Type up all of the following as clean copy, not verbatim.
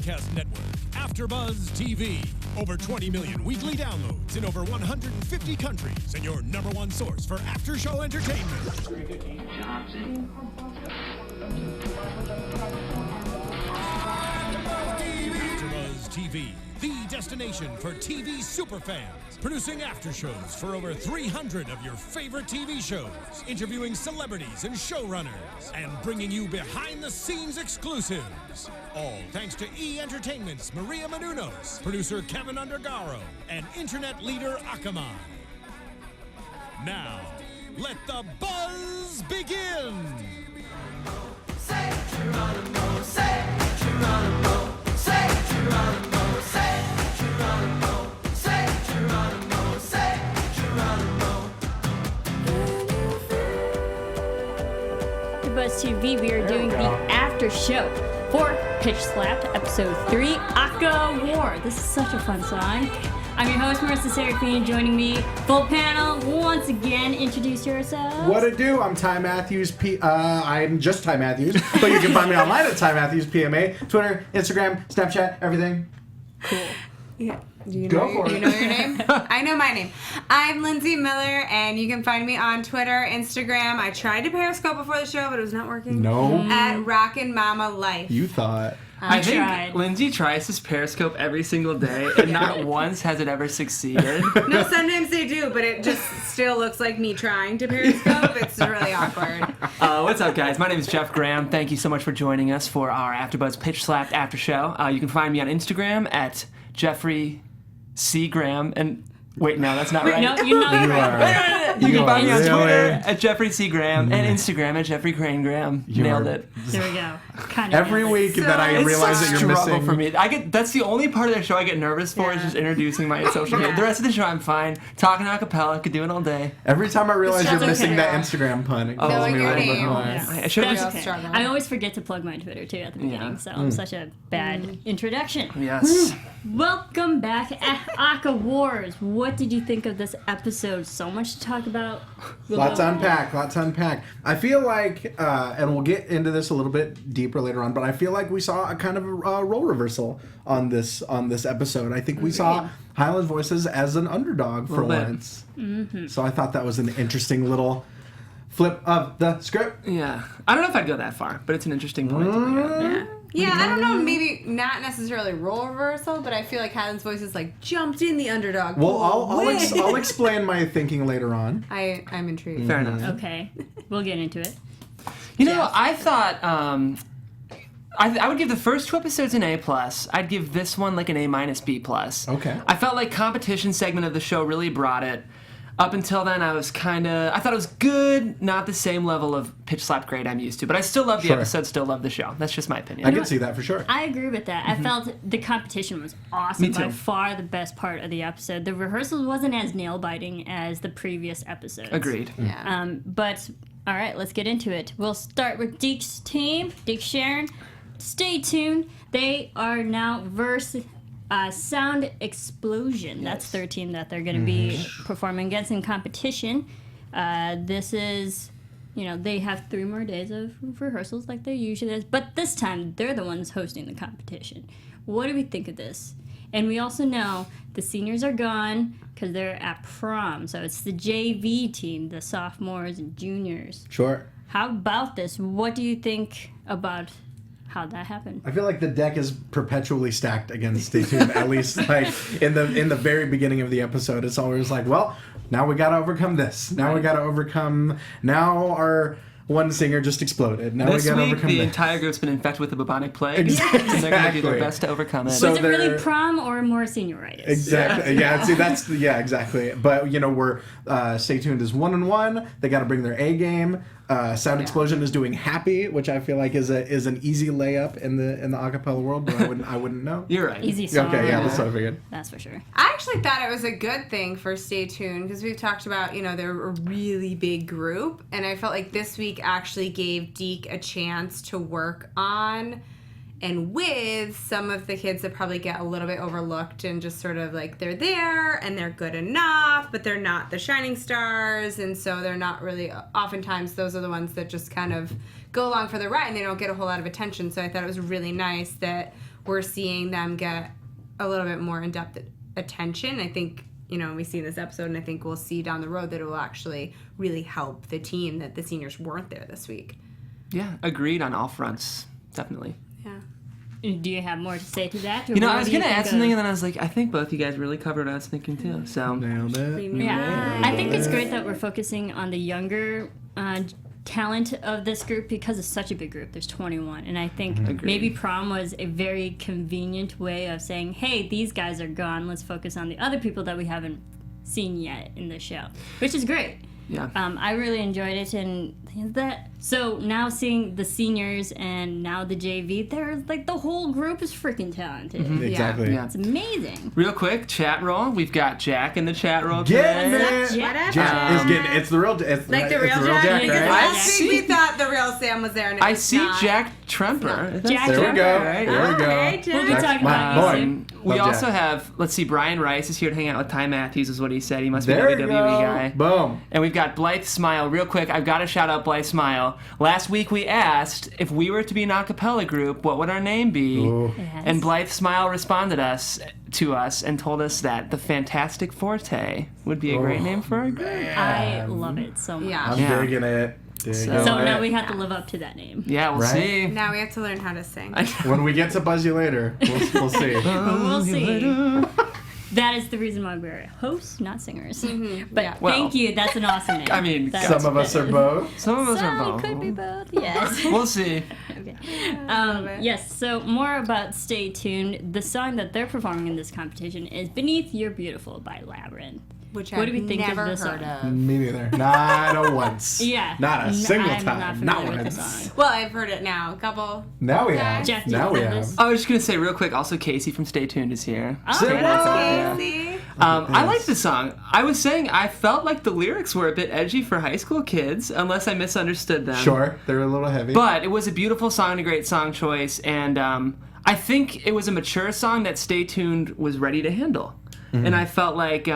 broadcast network, AFTERBUZZ TV. Over 20 million weekly downloads in over 150 countries, and your #1 source for after-show entertainment. AFTERBUZZ TV, the destination for TV superfans. Producing aftershows for over 300 of your favorite TV shows, interviewing celebrities and showrunners, and bringing you behind-the-scenes exclusives. All thanks to E! Entertainment's Maria Menounos, producer Kevin Undergaro, and internet leader Aca-War. Now, let the buzz begin! Say Geronimo, say Geronimo, say Geronimo, say Geronimo, say Geronimo, say Geronimo. AFTERBUZZ TV, we are doing the after show for Pitch Slapped Episode 3, Aca-War. This is such a fun song. I'm your host, Marisa Serafini. Joining me, full panel, once again. Introduce yourselves. What it do? I'm Ty Matthews. I'm just Ty Matthews, but you can find me online at Ty Matthews PMA, Twitter, Instagram, Snapchat, everything. Cool. Yeah. Do you Go know for it. you know your name? I know my name. I'm Lindsey Miller, and you can find me on Twitter, Instagram. I tried to Periscope before the show, but it was not working. No. At Rockin' Mama Life. You thought. I think tried. Lindsey tries this Periscope every single day, and not once has it ever succeeded. No, sometimes they do, but it just still looks like me trying to Periscope. It's really awkward. What's up, guys? My name is Jeff Graham. Thank you so much for joining us for our AfterBuzz Pitch Slapped After Show. You can find me on Instagram at Jeffrey C. Graham. And wait, no, that's not right. No, you're not You right. are. You can find me on Really? Twitter at Jeffrey C. Graham and Instagram at Jeffrey Crane Graham. Nailed it. There we go. Kind of Every week that I It's realize such that you're struggle missing. for me. That's the only part of the show I get nervous for is just introducing my social media. Yeah. The rest of the show I'm fine. Talking a cappella, could do it all day. Every time I realize you're That's missing okay. that Instagram pun, it kills Knowing me your right name. over Yeah. I should That's have. Real okay. struggle. I always forget to plug my Twitter too at the beginning, so I'm such a bad introduction. Yes. Welcome back at Aca-Wars. What did you think of this episode? So much to talk about. Lots to unpack. I feel like, and we'll get into this a little bit deeper later on, but I feel like we saw a kind of a role reversal on this episode. I think we saw Highland Voices as an underdog for Little bit. once. Mm-hmm. So I thought that was an interesting little flip of the script. Yeah. I don't know if I'd go that far, but it's an interesting point to bring up. Yeah, I don't know, maybe not necessarily role reversal, but I feel like Highland's Voices jumped in the underdog. Well, pool. I'll explain my thinking later on. I'm intrigued. Fair enough. Okay, we'll get into it. You know, I thought I would give the first 2 episodes an A+. I'd give this one like an A- B+. Okay. I felt like competition segment of the show really brought it. Up until then, I thought it was good, not the same level of pitch slap grade I'm used to, but I still love the Sure. episode, still love the show. That's just my opinion. I can see that for sure. I agree with that. I felt the competition was awesome. Me too. By far the best part of the episode. The rehearsals wasn't as nail-biting as the previous episodes. Agreed. Yeah. But, all right, let's get into it. We'll start with Deke's team. Deke Sharon, stay tuned. They are now versus Sound Explosion. That's their team that they're going to be performing against in competition. This is, they have 3 more days of rehearsals like they usually do. But this time, they're the ones hosting the competition. What do we think of this? And we also know the seniors are gone because they're at prom. So it's the JV team, the sophomores and juniors. Sure. How about this? What do you think about how that happened? I feel like the deck is perpetually stacked against Stay Tuned. At least like in the very beginning of the episode, it's always like, well, now we gotta overcome this. Now we gotta overcome. Now our one singer just exploded. Now This we gotta week, overcome the this. entire group's been infected with the bubonic plague. Exactly. And they're going to do their best to overcome it. So Was it really they're- prom or more senioritis? Exactly. Yeah. See, that's exactly. But we're Stay Tuned is 1-1. They got to bring their A game. Sound Explosion is doing Happy, which I feel like is an easy layup in the acapella world, but I wouldn't know. You're right. Easy song. Okay. Yeah. That's what I figured. That's for sure. I actually thought it was a good thing for Stay Tuned because we've talked about, they're a really big group, and I felt like this week actually gave Deke a chance to work on and with some of the kids that probably get a little bit overlooked and just sort of like they're there and they're good enough, but they're not the shining stars, and so they're not really, oftentimes those are the ones that just kind of go along for the ride and they don't get a whole lot of attention. So I thought it was really nice that we're seeing them get a little bit more in-depth attention. I think, we see in this episode, and I think we'll see down the road that it will actually really help the team that the seniors weren't there this week. Yeah, agreed on all fronts. Definitely. Yeah. Do you have more to say to that? Or I what was do you going to think add something, of- and then I was like, I think both you guys really covered what I was thinking, too. So, Nailed it. Yeah, I think it's great that we're focusing on the younger talent of this group because it's such a big group. There's 21, and I think Agreed. maybe prom was a very convenient way of saying, hey, these guys are gone, let's focus on the other people that we haven't seen yet in the show, which is great. yeah. I really enjoyed it, and so now seeing the seniors and now the JV, there's like the whole group is freaking talented. Exactly. Yeah. It's amazing. Real quick, chat roll. We've got Jack in the chat roll Getting today. it. Yeah. Jack is getting it's the real it's Like the it's real Jack? Jack, Because right? Last see- week we thought the real Sam was there, and it I was see not. Jack Tremper. Is that Jack There we Tremper, go. right? There we go. Hey, Jack. We'll be Jack's talking my about you boy. soon. We Love also Jack. have, let's see, Brian Rice is here to hang out with Ty Matthews, is what he said. He must be a There we WWE go. guy. Boom. And we've got Blythe Smile. Real quick, I've got to shout out Blythe Smile. Last week we asked if we were to be an a cappella group, what would our name be? Ooh. Yes. And Blythe Smile responded to us and told us that the Fantastic Forte would be a great Oh, name for our group. I love it so much. Yeah. I'm Yeah. digging it. Digging So it. now we have to live up to that name. Yeah, we'll Right? see. Now we have to learn how to sing. When we get to Buzz You Later, we'll see. We'll see. That is the reason why we're hosts, not singers. But Yeah. Well, thank you. That's an awesome name. I mean, That's Some of us are both. Some of us are Some both. could be both. Yes. We'll see. Okay. love it. Yes, so more about Stay Tuned. The song that they're performing in this competition is Beneath You're Beautiful by Labyrinth. Which What I've do we think of never this heard song? of. Me neither. Not a once. Yeah. Not a single I'm time. Not Not familiar with the once. song. Well, I've heard it now. A couple. Now we have. Jeff, do you Now we know have. this? I was just going to say real quick, also Casey from Stay Tuned is here. Oh, Say that's what? good. Casey. I liked the song. I was saying I felt like the lyrics were a bit edgy for high school kids, unless I misunderstood them. Sure, they're a little heavy. But it was a beautiful song and a great song choice, and I think it was a mature song that Stay Tuned was ready to handle. And I felt like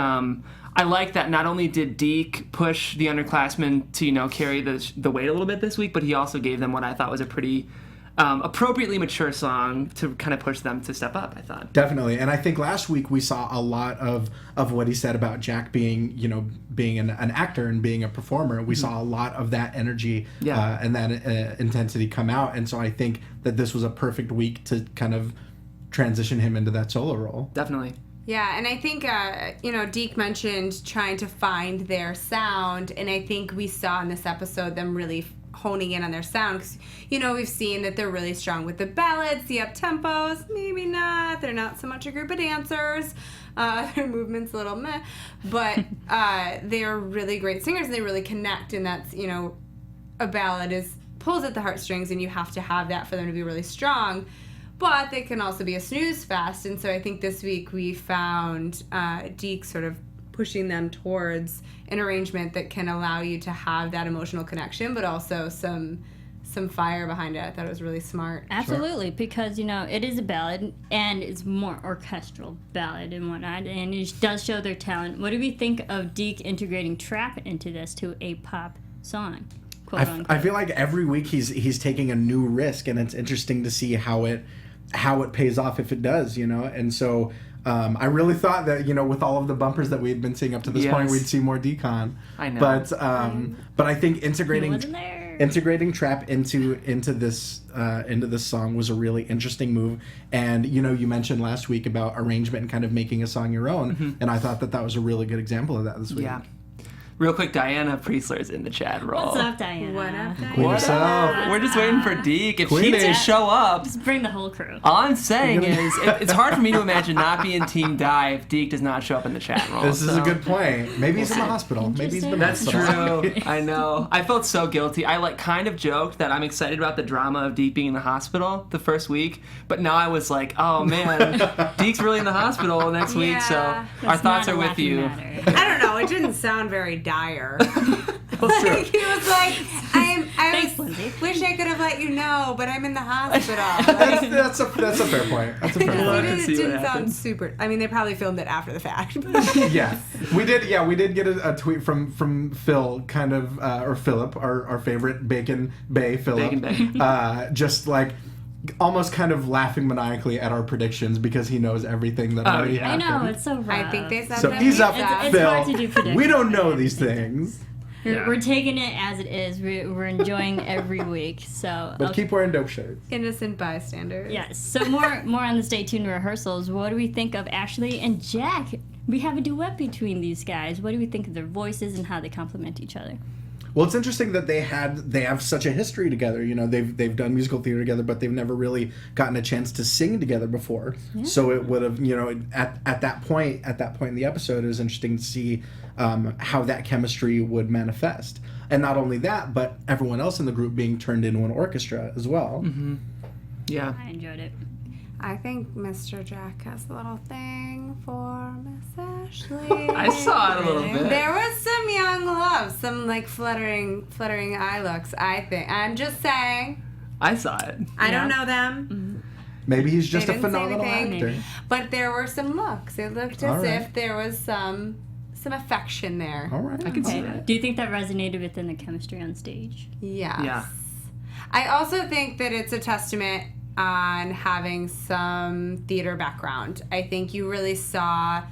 I like that not only did Deke push the underclassmen to carry the weight a little bit this week, but he also gave them what I thought was a pretty appropriately mature song to kind of push them to step up, I thought. Definitely, and I think last week we saw a lot of what he said about Jack being, being an actor and being a performer. We saw a lot of that energy Yeah. and that intensity come out, and so I think that this was a perfect week to kind of transition him into that solo role. Definitely. Yeah, and I think, Deke mentioned trying to find their sound, and I think we saw in this episode them really honing in on their sound, because, we've seen that they're really strong with the ballads, the up-tempos, maybe not, they're not so much a group of dancers, their movement's a little meh, but they're really great singers, and they really connect, and that's, a ballad pulls at the heartstrings, and you have to have that for them to be really strong. But they can also be a snooze fest, and so I think this week we found Deke sort of pushing them towards an arrangement that can allow you to have that emotional connection, but also some fire behind it. I thought it was really smart. Absolutely, because it is a ballad and it's more orchestral ballad and whatnot, and it does show their talent. What do we think of Deke integrating trap into this to a pop song? Quote unquote. I feel like every week he's taking a new risk, and it's interesting to see how it pays off if it does, and so I really thought that with all of the bumpers that we had been seeing up to this point, Yes. we'd see more decon. I know. But I think He wasn't there. integrating trap into this song was a really interesting move. And you mentioned last week about arrangement and kind of making a song your own, and I thought that was a really good example of that this week. Yeah. Real quick, Diana Priestler's in the chat roll. What's up, Diana? What up, Queen Diana? herself. We're just waiting for Deke. If she Queenie. didn't show up, Just bring the whole crew. all I'm saying is it's hard for me to imagine not being Team Die if Deke does not show up in the chat roll. This is a so- good point. Maybe he's in the hospital. Maybe he's been in the That's hospital. true. I know. I felt so guilty. I kind of joked that I'm excited about the drama of Deke being in the hospital the first week, but now I was like, oh man, Deke's really in the hospital next week, so Yeah. our It's thoughts not are a with laughing you. matter. I don't know. It didn't sound very dire. That's true. He was like, I Thanks, Lindsey. wish I could have let you know, but I'm in the hospital. Like, That's a fair point. That's a fair We'll have point. to it see what didn't sound happens. super. I mean, they probably filmed it after the fact. Yeah, we did get a tweet from Phil, kind of or Philip, our favorite Bacon Bay Philip. Bacon Bay. Just like, almost kind of laughing maniacally at our predictions because he knows everything that already yeah. I happened. know, it's so rough. I think they said So that ease up, It's Phil. hard to do predictions. We don't know Yeah. these things. We're taking it as it is. We're enjoying every week. So But keep wearing dope shirts. Innocent bystanders. yes. So more on the Stay Tuned rehearsals. What do we think of Ashley and Jack? We have a duet between these guys. What do we think of their voices and how they complement each other? Well, it's interesting that they have such a history together. You know, they've done musical theater together, but they've never really gotten a chance to sing together before. So it would have, you know, at that point in the episode, it was interesting to see how that chemistry would manifest. And not only that, but everyone else in the group being turned into an orchestra as well. Yeah. I enjoyed it. I think Mr. Jack has a little thing for Miss Ashley. I saw it a little bit. There was some young love, some like fluttering eye looks, I think. I'm just saying. I saw it. I don't Yeah. know them. Maybe he's just They a didn't say phenomenal anything. actor. But there were some looks. It looked All as right. if there was some affection there. All right. I can see Okay. that. Do you think that resonated within the chemistry on stage? Yes. Yeah. I also think that it's a testament on having some theater background. I think you really saw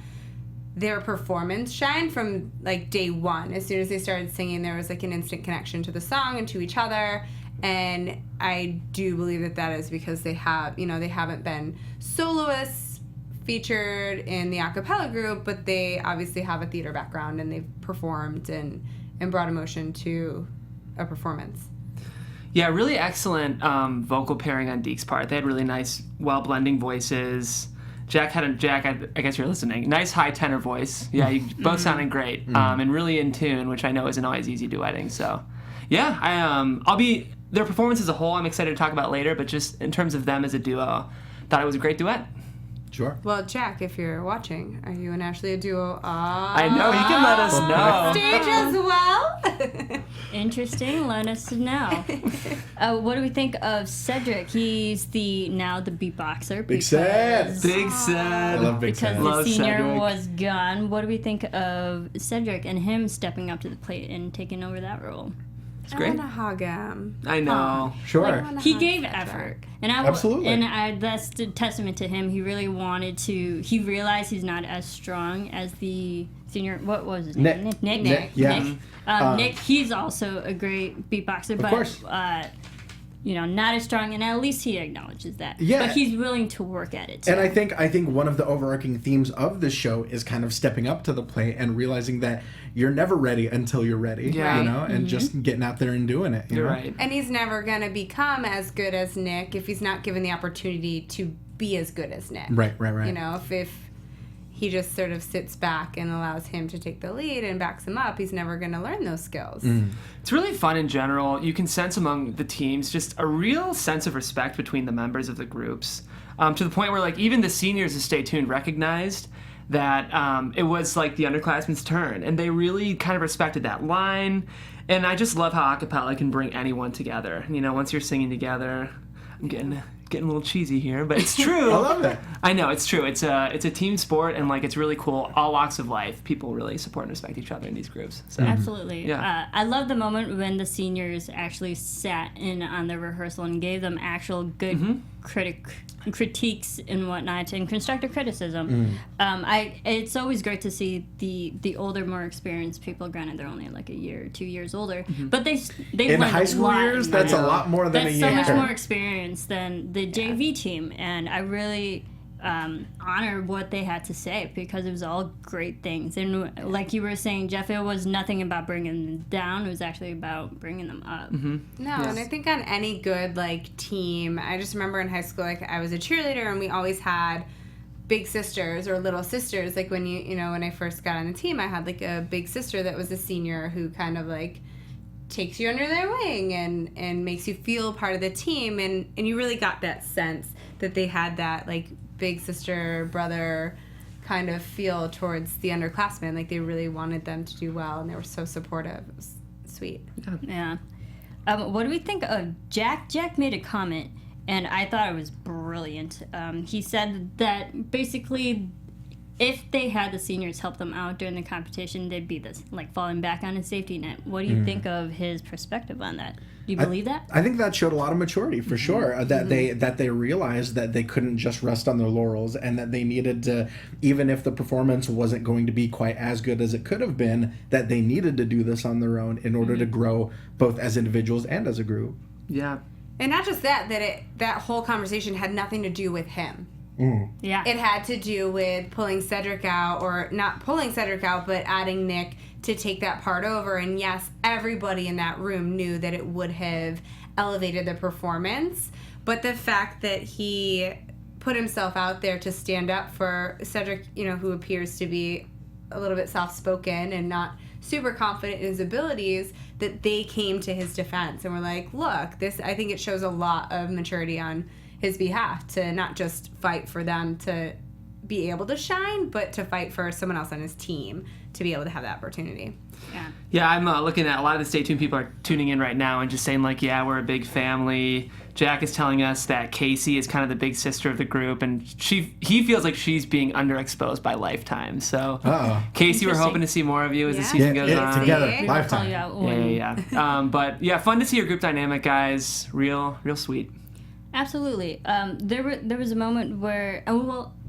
their performance shine from like day one. As soon as they started singing, there was like an instant connection to the song and to each other. And I do believe that that is because they have, you know, they haven't been soloists featured in the a cappella group, but they obviously have a theater background and they've performed and brought emotion to a performance. Yeah, really excellent vocal pairing on Deke's part. They had really nice, well-blending voices. Jack, I guess you're listening. Nice high tenor voice. Yeah, you both sounded great and really in tune, which I know isn't always easy duetting. So, yeah, their performance as a whole, I'm excited to talk about later. But just in terms of them as a duo, thought it was a great duet. Sure. Well, Jack, if you're watching, are you and Ashley a duo? I know he can let us know. Stage as well. Interesting. Let us know. What do we think of Cedric? He's now the beatboxer. Big Ced. because- Big I Ced. love Big Because Ced. the Love senior Cedric. was gone. What do we think of Cedric and him stepping up to the plate and taking over that role? It's I great. want to hug him. I know. Sure. He gave effort, and Absolutely. that's a testament to him. He really wanted to. He realized he's not as strong as the senior. What was his name? Nick, yeah. Nick. Nick. He's also a great beatboxer, but course. not as strong. And at least he acknowledges that. Yeah. But he's willing to work at it. Too. And I think one of the overarching themes of this show is kind of stepping up to the plate and realizing that you're never ready until you're ready. Yeah. You know, and just getting out there and doing it. You're know? right. And he's never going to become as good as Nick if he's not given the opportunity to be as good as Nick. Right. You know, if he just sort of sits back and allows him to take the lead and backs him up, he's never going to learn those skills. It's really fun in general. You can sense among the teams just a real sense of respect between the members of the groups, to the point where like even the seniors of Stay Tuned recognized that it was like the underclassmen's turn, and they really kind of respected that line. And I just love how a cappella can bring anyone together. You know, once you're singing together, I'm getting a little cheesy here, but it's true. I love that. I know, it's true. It's a team sport, and like it's really cool. All walks of life, people really support and respect each other in these groups. So Absolutely. Yeah. I love the moment when the seniors actually sat in on the rehearsal and gave them actual good critiques and whatnot and constructive criticism. It's always great to see the older, more experienced people. Granted, they're only like a year or 2 years older, but they In learned high a school lot years, in that's a that. lot more than That's a so year. much more experience than the JV team, and I really honor what they had to say because it was all great things. And like you were saying, Jeff, it was nothing about bringing them down. It was actually about bringing them up. No, and I think on any good like team, I just remember in high school, like I was a cheerleader and we always had big sisters or little sisters. Like when when I first got on the team, I had like a big sister that was a senior who kind of like takes you under their wing and makes you feel part of the team, and you really got that sense that they had that like big sister brother kind of feel towards the underclassmen. Like they really wanted them to do well, and they were so supportive. It was sweet. Yeah. What do we think of Jack? Jack made a comment, and I thought it was brilliant. He said that basically if they had the seniors help them out during the competition, they'd be this like falling back on a safety net. What do you think of his perspective on that? Do you believe that? I think that showed a lot of maturity for sure. That they realized that they couldn't just rest on their laurels, and that they needed to, even if the performance wasn't going to be quite as good as it could have been, that they needed to do this on their own in order to grow both as individuals and as a group. Yeah. And not just that that whole conversation had nothing to do with him. Yeah. It had to do with pulling Cedric out, or not pulling Cedric out, but adding Nick to take that part over. And yes, everybody in that room knew that it would have elevated the performance. But the fact that he put himself out there to stand up for Cedric, who appears to be a little bit soft-spoken and not super confident in his abilities, that they came to his defense and were like, look, I think it shows a lot of maturity on his behalf to not just fight for them to be able to shine, but to fight for someone else on his team to be able to have that opportunity. Yeah, I'm looking at a lot of the Stay Tuned people are tuning in right now and just saying like, yeah, we're a big family. Jack is telling us that Casey is kind of the big sister of the group, and he feels like she's being underexposed by Lifetime. So, Casey, we're hoping to see more of you as the season goes on. Together, We'll Lifetime. call you out when- But yeah, fun to see your group dynamic, guys. Real sweet. Absolutely. There was a moment where,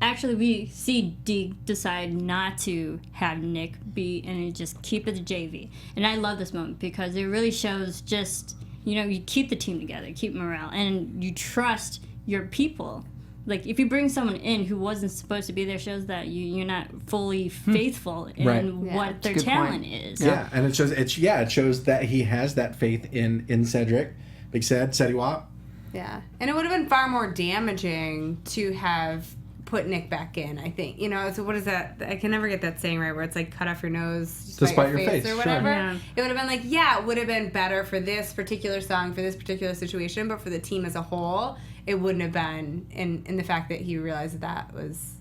actually, we see Deke decide not to have Nick be, and just keep it the JV. And I love this moment because it really shows just, you keep the team together, keep morale, and you trust your people. Like, if you bring someone in who wasn't supposed to be there, shows that you're not fully faithful in what their talent is. Yeah, and it shows that he has that faith in Cedric. Big Ceddy Wap. Yeah. And it would have been far more damaging to have put Nick back in, I think. So what is that? I can never get that saying right, where it's like cut off your nose to spite your face or whatever. Sure. Yeah. It would have been like, it would have been better for this particular song, for this particular situation, but for the team as a whole, it wouldn't have been in the fact that he realized that was...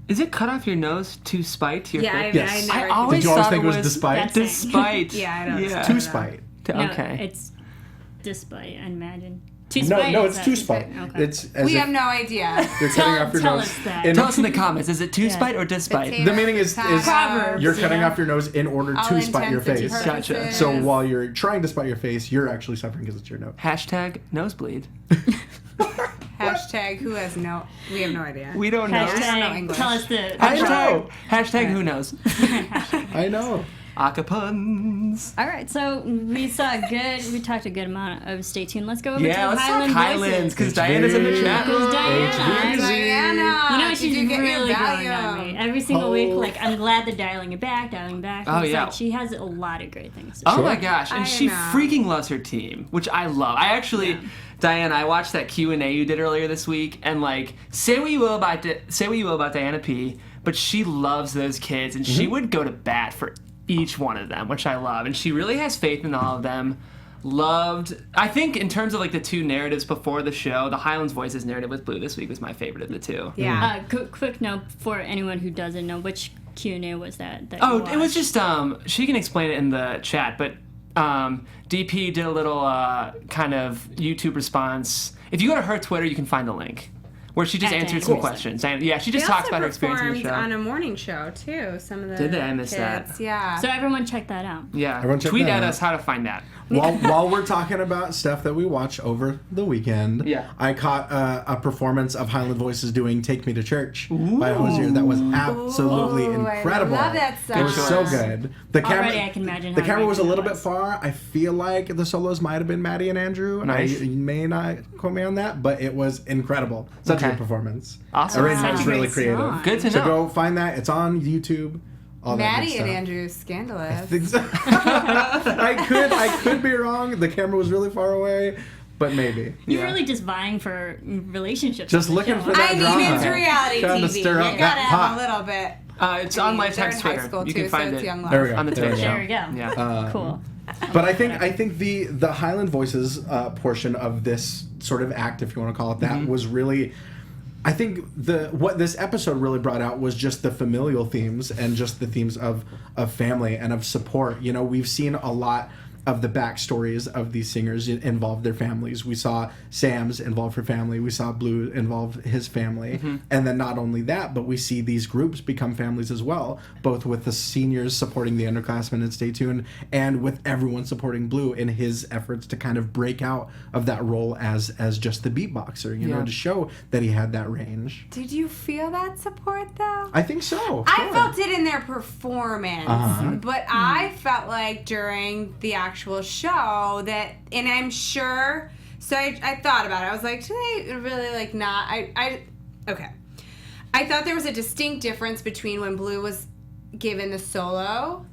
Is it cut off your nose to spite your face? Yes. I never... I always Did you always thought think it was was despite? Despite. Yeah, I don't know. To spite. Okay. No, it's despite, I imagine. No, it's to spite. Okay. It's as We if have no idea. you're cutting off your tell nose. us that. in- Tell us in the comments, is it to spite or despite? The meaning is Proverbs, you're cutting yeah. off your nose in order All to spite your intents and face. Gotcha. purposes. So while you're trying to spite your face, you're actually suffering because it's your nose. Hashtag nosebleed. Hashtag who has no... We have no idea. We don't know. I don't know Hashtag, English. tell us the... I know. Hashtag who knows. I know. Aca-puns. All right, so we talked a good amount of Stay Tuned. Let's go over to Yeah, let's talk Highland Highlands, Voices. because Diana's in the chat. Because Diana, Diana, she's did you get your really growing on volume? me. Every single week, like, I'm glad they're dialing it back. Oh, It's yeah. like, she has a lot of great things to Oh say. my gosh, and I she know. freaking loves her team, which I love. I actually, Diana, I watched that Q&A you did earlier this week, and like, say what you will about Diana P, but she loves those kids, and she would go to bat for each one of them, which I love, and she really has faith in all of them. I think in terms of like the two narratives before the show, the Highlands Voices narrative with Blue this week was my favorite of the two. Yeah. Quick note for anyone who doesn't know, which Q&A was that you Oh, it was watched? just she can explain it in the chat, but DP did a little kind of YouTube response. If you go to her Twitter, you can find the link where she just At answered Diana some Wilson. questions. And yeah, she just They talks also about her experience in the performed show. on a morning show too. Some of the Did they? I missed kids. that. Yeah. So everyone check that out. Yeah, Everyone check tweet that at out. us how to find that. While we're talking about stuff that we watched over the weekend, Yeah. I caught a performance of Highland Voices doing "Take Me to Church" by Hosier. That was absolutely Ooh, I incredible. love that It was so song. good. The Already I can imagine The how camera was a amazing little that bit was. far. I feel like the solos might have been Maddie and Andrew. Nice. You may not quote me on that, but it was incredible. Such a Okay. good performance. Awesome. Arrangement Such was a really great creative. song. Good to So know. go find that. It's on YouTube. All that Maddie good and stuff. Andrew's scandalous. I could be wrong. The camera was really far away, but maybe. You're Yeah. really just vying for relationships. Just on the looking show. for that I drama. mean, it's reality Trying to TV. stir up You that gotta pot. have a little bit. It's on They're Lifetime's in Twitter. high school You too, can find so it's it young love. There we go. on the There Twitter we show. go. There we go. Yeah. Cool. But I think the Highland Voices portion of this sort of act, if you want to call it that, was really. I think what this episode really brought out was just the familial themes and just the themes of family and of support. You know, we've seen a lot of the backstories of these singers involved their families. We saw Sam's involve her family. We saw Blue involve his family. And then not only that, but we see these groups become families as well, both with the seniors supporting the underclassmen in Stay Tuned and with everyone supporting Blue in his efforts to kind of break out of that role as just the beatboxer, you know, to show that he had that range. Did you feel that support though? I think so. I felt it in their performance, but I felt like during the actual show that, and I'm sure, so I thought about it. I was like, do they really like not? Okay. I thought there was a distinct difference between when Blue was given the solo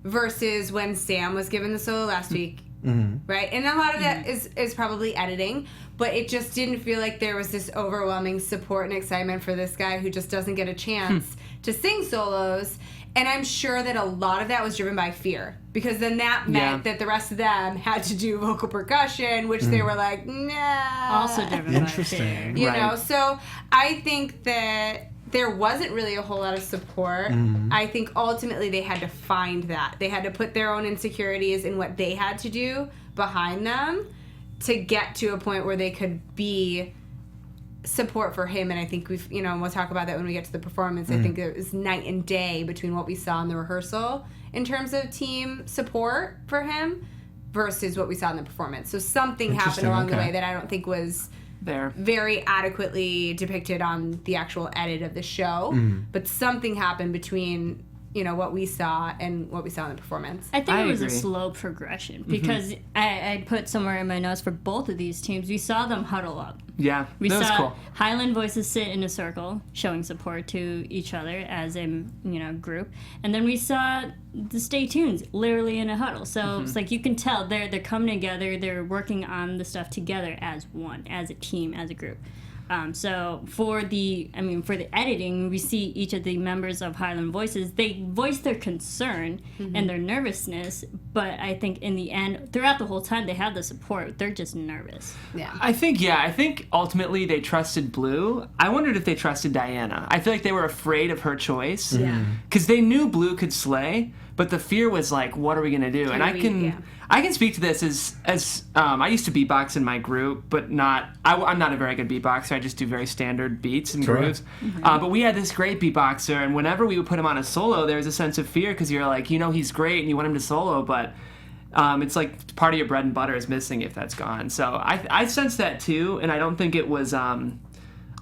versus when Sam was given the solo last week. Right? And a lot of that is probably editing, but it just didn't feel like there was this overwhelming support and excitement for this guy who just doesn't get a chance to sing solos. And I'm sure that a lot of that was driven by fear, because then that meant that the rest of them had to do vocal percussion, which they were like, nah. Also driven by fear. You know, so I think that there wasn't really a whole lot of support. I think ultimately they had to find that. They had to put their own insecurities and what they had to do behind them to get to a point where they could be support for him. And I think we've, you know, and we'll talk about that when we get to the performance. I think it was night and day between what we saw in the rehearsal in terms of team support for him versus what we saw in the performance. So something happened along the way that I don't think was there very adequately depicted on the actual edit of the show, but something happened between, you know, what we saw and what we saw in the performance. I think it was agree. a slow progression because I put somewhere in my notes for both of these teams, we saw them huddle up. Yeah, We that was saw cool. Highland Voices sit in a circle, showing support to each other as a group, and then we saw the Stay Tuned literally in a huddle. So it's like you can tell they're coming together, they're working on the stuff together as one, as a team, as a group. So for the editing, we see each of the members of Highland Voices, they voice their concern and their nervousness, but I think in the end, throughout the whole time, they have the support. They're just nervous. Yeah. I think ultimately they trusted Blue. I wondered if they trusted Diana. I feel like they were afraid of her choice. Yeah. Because they knew Blue could slay, but the fear was like, what are we going to do? And I can speak to this as I used to beatbox in my group, but I'm not a very good beatboxer. I just do very standard beats and grooves. But we had this great beatboxer, and whenever we would put him on a solo, there was a sense of fear because you're like, you know, he's great and you want him to solo, but it's like part of your bread and butter is missing if that's gone. So I sensed that too, and I don't think it was.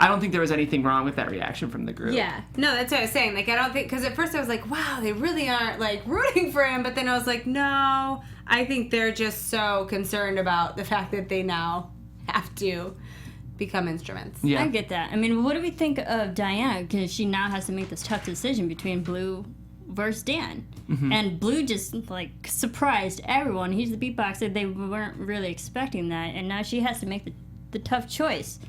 I don't think there was anything wrong with that reaction from the group. Yeah. No, that's what I was saying. Like, I don't think, because at first I was like, wow, they really aren't, like, rooting for him. But then I was like, no, I think they're just so concerned about the fact that they now have to become instruments. Yeah. I get that. I mean, what do we think of Diana? Because she now has to make this tough decision between Blue versus Dan. And Blue just, like, surprised everyone. He's the beatboxer. They weren't really expecting that. And now she has to make the tough choice.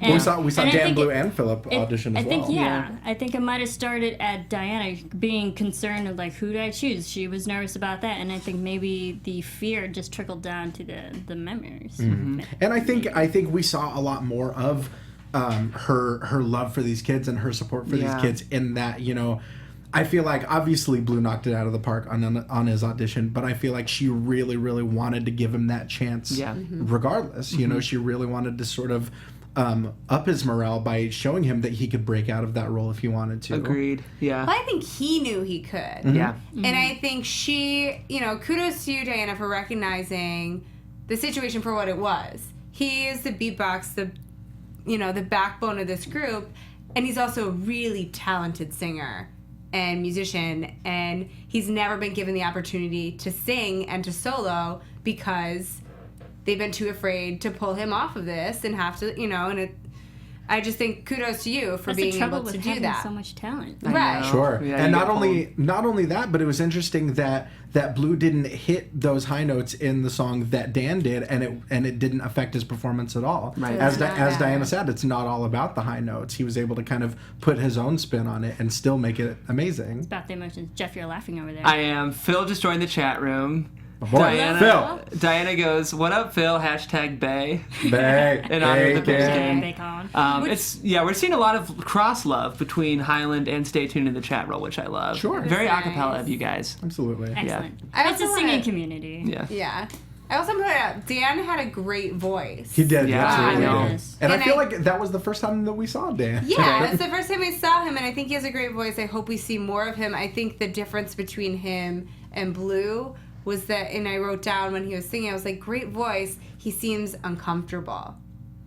Well, we saw and I Dan think Blue and Philip audition as well. I think it might have started at Diana being concerned of, like, who do I choose? She was nervous about that, and I think maybe the fear just trickled down to the members. And I think we saw a lot more of her love for these kids and her support for these kids in that, you know, I feel like obviously Blue knocked it out of the park on his audition, but I feel like she really, really wanted to give him that chance regardless. You know, she really wanted to sort of up his morale by showing him that he could break out of that role if he wanted to. Agreed. Yeah. Well, I think he knew he could. Yeah. And I think she, you know, kudos to you, Diana, for recognizing the situation for what it was. He is the beatbox, the backbone of this group, and he's also a really talented singer and musician, and he's never been given the opportunity to sing and to solo because they've been too afraid to pull him off of this and have to, you know, and I just think kudos to you for That's being the trouble able with to do having that. so much talent. Right. Sure. Yeah, and you not only that, but it was interesting that Blue didn't hit those high notes in the song that Dan did, and it didn't affect his performance at all. Right. As Doesn't as matter. Diana said, it's not all about the high notes. He was able to kind of put his own spin on it and still make it amazing. About the emotions. Jeff, you're laughing over there. I am. Phil just joined the chat room. My boy, Diana goes, "What up, Phil?" #Bay. Bay. In honor of the Bacon. Bacon. We're seeing a lot of cross love between Highland and Stay Tuned in the chat roll, which I love. Sure. Very That's acapella nice. of you guys. Absolutely. Excellent. I It's a also singing wanna- community. Yeah. Yeah. I also put out Dan had a great voice. He did. Yeah, absolutely. I know. And I And feel I- like that was the first time that we saw Dan. Yeah, it's the first time I saw him, and I think he has a great voice. I hope we see more of him. I think the difference between him and Blue was that, and I wrote down when he was singing, I was like, great voice. He seems uncomfortable.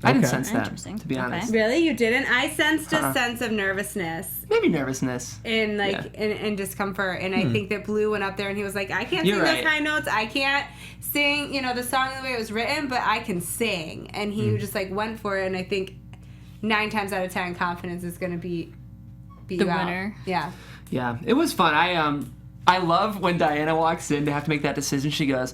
I didn't Okay. sense that, Interesting. to be Okay. honest. Really? You didn't? I sensed Uh-uh. a sense of nervousness Maybe nervousness. and like Yeah. and discomfort. And I think that Blue went up there and he was like, I can't You're sing right. those high notes. I can't sing, the song the way it was written, but I can sing. And he just like went for it. And I think 9 times out of 10, confidence is going to be The you out. winner. Yeah. Yeah, it was fun. I love when Diana walks in to have to make that decision. She goes,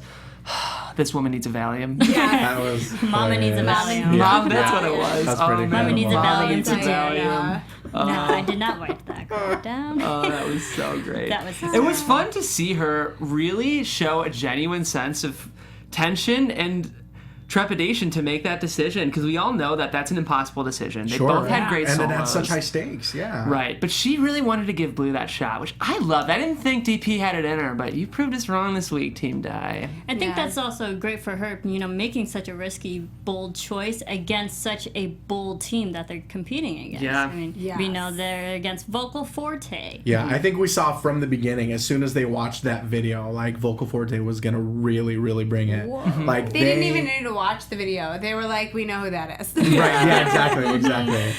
"This woman needs a Valium." That was Mama needs a hilarious. Valium. Mom, that's what it was. That's oh, pretty man. Mama needs a Mama Valium needs a too. Valium. No, I did not wipe that quote down. Oh, that was so great. That was It was fun to see her really show a genuine sense of tension and trepidation to make that decision, because we all know that that's an impossible decision. They Sure. both had great And solos. it had such high stakes. Yeah. Right, but she really wanted to give Blue that shot, which I loved. I didn't think DP had it in her, but you proved us wrong this week, Team Di. I think Yeah. that's also great for her, making such a risky, bold choice against such a bold team that they're competing against. Yeah. I mean, Yes. we know they're against Vocal Forte. Yeah, I think we saw from the beginning, as soon as they watched that video, like Vocal Forte was gonna really, really bring it. Like They didn't even need to watch the video. They were like, we know who that is. Right. Yeah. Exactly.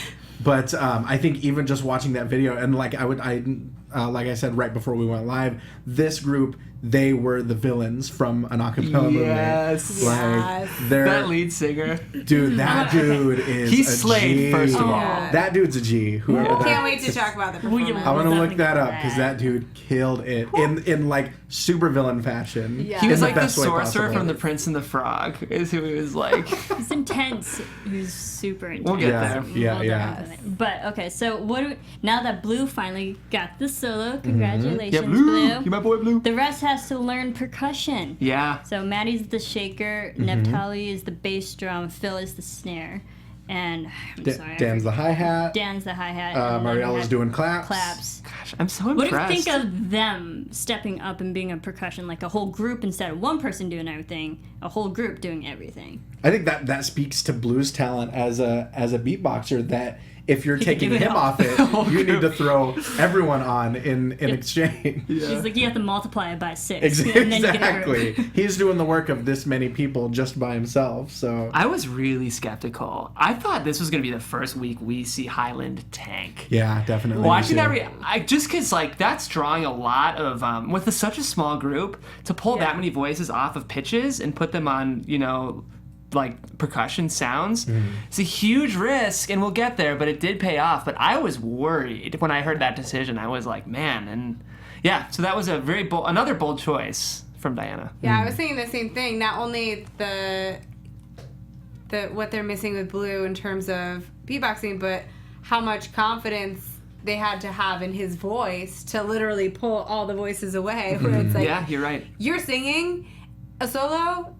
But I think even just watching that video, and like like I said right before we went live, this group, they were the villains from an acapella Yes. movement. Like Yes. they're That lead singer. dude. That dude is He's a slayed, G. first of all. Yeah. That dude's a G. Whoever that Can't wait to talk about the We- performance. I'm gonna We'll look that definitely up get because that. that dude killed it in like super villain fashion. Yeah. He was in like the best way sorcerer possible. from The Prince and the Frog, is who he was like. He's intense. He's super intense. We'll get Yeah, there. yeah, We'll yeah. definitely- But okay, so now that Blue finally got the solo, congratulations, Yeah, Blue. Blue. You my boy Blue. The rest has to learn percussion. Yeah. So Maddie's the shaker, Neptali is the bass drum, Phil is the snare, and I'm sorry, Dan's the hi hat. Dan's the hi hat. and then we Mariella's have doing claps. claps. Gosh, I'm so What do you impressed. think of them stepping up and being a percussion, like a whole group instead of one person doing everything, a whole group doing everything? I think that speaks to Blue's talent as a beatboxer. That if you're taking give it him all. off it, you need to throw everyone on in exchange. He's like, you have to multiply it by 6. and then you get a group. Exactly. He's doing the work of this many people just by himself. So I was really skeptical. I thought this was going to be the first week we see Highland tank. yeah, definitely. Watching me that, too. just because like that's drawing a lot of with such a small group to pull Yeah. that many voices off of pitches and put them on, like percussion sounds. It's a huge risk, and we'll get there. But it did pay off. But I was worried when I heard that decision. I was like, man, and yeah. So that was a very another bold choice from Diana. Yeah, I was thinking the same thing. Not only the what they're missing with Blue in terms of beatboxing, but how much confidence they had to have in his voice to literally pull all the voices away. Where it's like, Yeah, you're right. you're singing a solo,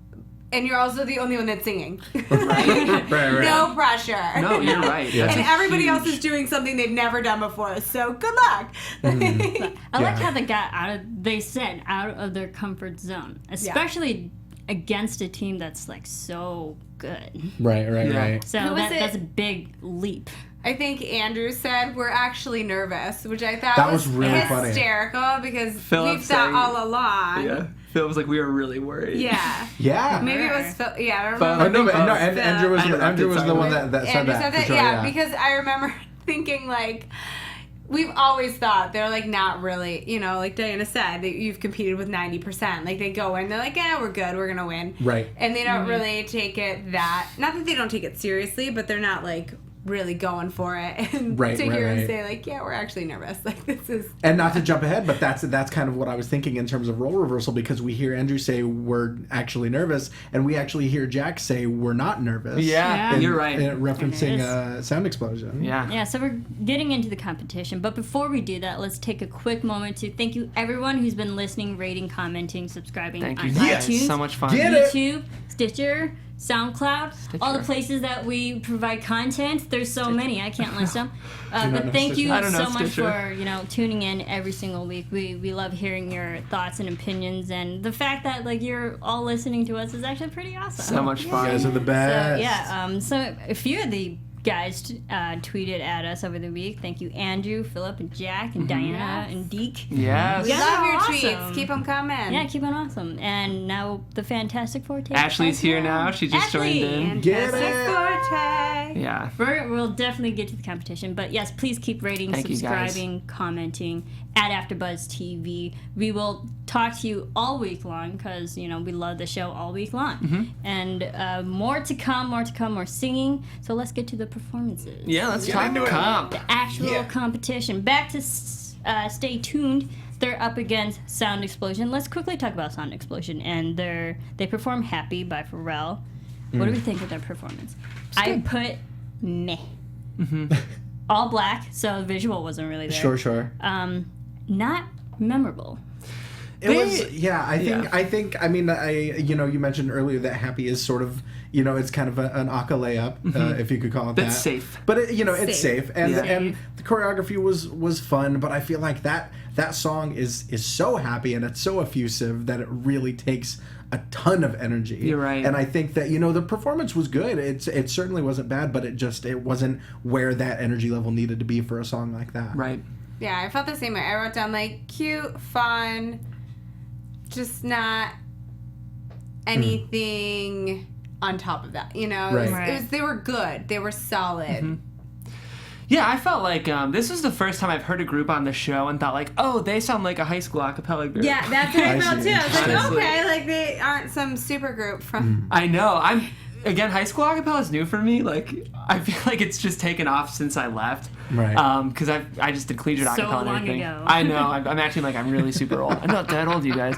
and you're also the only one that's singing. right. No pressure. No, you're right. That's And a everybody huge- else is doing something they've never done before. So good luck. I like Yeah. how they got out of their comfort zone, especially against a team that's like so good. Right. Yeah. So Who was it? that's a big leap. I think Andrew said we're actually nervous, which I thought That was really funny. hysterical because Philip we've thought saying- all along. Yeah. Phil was like, we were really worried. Yeah. Yeah. Maybe it was Phil. Yeah, I I remember. Oh, no, but, no, and Phil. Andrew was I interrupted, Andrew was the sorry. one that said Andrew that. said for that, sure, yeah, because I remember thinking like, we've always thought they're like not really, like Diana said, that you've competed with 90%. Like they go in, they're like, yeah, we're good, we're gonna win. Right. And they don't really take it not that they don't take it seriously, but they're not like really going for it, and Right, to hear right. him say like, yeah, we're actually nervous, like this is. And not to jump ahead, but that's kind of what I was thinking in terms of role reversal, because we hear Andrew say we're actually nervous, and we actually hear Jack say we're not nervous. Yeah, Yeah. you're right. Referencing Sound Explosion. Yeah. Yeah, so we're getting into the competition, but before we do that, let's take a quick moment to thank you everyone who's been listening, rating, commenting, subscribing Thank on you iTunes, guys. So much fun. Get it. YouTube, Stitcher, SoundCloud, all the places that we provide content. There's so many, I can't list them. not know But thank you Stitcher? I don't know so much Stitcher. for tuning in every single week. We love hearing your thoughts and opinions, and the fact that like you're all listening to us is actually pretty awesome. So much You fun. guys are the So best. yeah, so a few of the guys tweeted at us over the week. Thank you, Andrew, Philip, and Jack, and Diana, and Deke. Yes. We Yeah, love your awesome. tweets. Keep them coming. Yeah, keep on awesome. And now the Fantastic Four. takes Ashley's us here now. now. She just Ashley! joined in. Get Fantastic it. Forte. Yeah. We'll definitely get to the competition, but yes, please keep rating, Thank you, guys. subscribing, commenting at AfterBuzz TV. We will talk to you all week long because we love the show all week long, and more to come, more singing. So let's get to the performances. Yeah, let's talk into it. comp. The actual Yeah. competition. Back to Stay Tuned. They're up against Sound Explosion. Let's quickly talk about Sound Explosion. And they perform Happy by Pharrell. What do we think of their performance? I put meh. All black, so visual wasn't really there. Sure. Not memorable. It was, yeah. I think. I mean, you mentioned earlier that Happy is sort of, it's kind of an Aca layup, if you could call it that. That's safe. But it's safe, and Yeah. and the choreography was fun. But I feel like that song is so happy and it's so effusive that it really takes a ton of energy. You're right. And I think that the performance was good. It certainly wasn't bad, but it wasn't where that energy level needed to be for a song like that. Right. Yeah, I felt the same way. I wrote down like cute, fun, just not anything on top of that. Right. They were good. They were solid. Yeah, I felt like this was the first time I've heard a group on the show and thought like, oh, they sound like a high school a cappella group. Yeah, that's what I I felt see. too. I was like, Honestly. okay, like they aren't some super group from. I know. Again, high school acapella is new for me. Like, I feel like it's just taken off since I left. Right. Because I just did collegiate So acapella and long everything. ago. I know. I'm acting like I'm really super old. I'm not that old, you guys.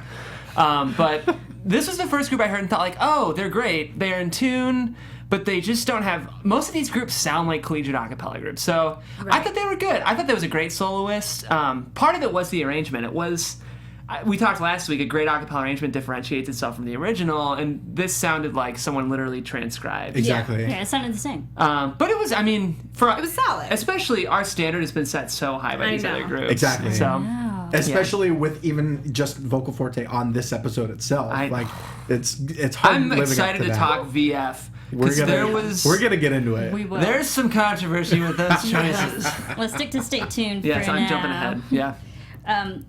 But this was the first group I heard and thought like, oh, they're great. They're in tune, but they just don't have. Most of these groups sound like collegiate acapella groups. So I thought they were good. I thought there was a great soloist. Part of it was the arrangement. It was. We talked last week, a great acapella arrangement differentiates itself from the original, and this sounded like someone literally transcribed. Exactly. Yeah, it sounded the same. But it was, It was solid. Especially our standard has been set so high by I these know. other groups. Exactly. So, Wow. Especially with even just vocal forte on this episode itself. I- It's hard I'm living excited up to that. talk VF. We're Because gonna we're gonna get into it. We will. There's some controversy with those choices. Let's stick to Stay Tuned Yes, for I'm now. jumping ahead. Yeah.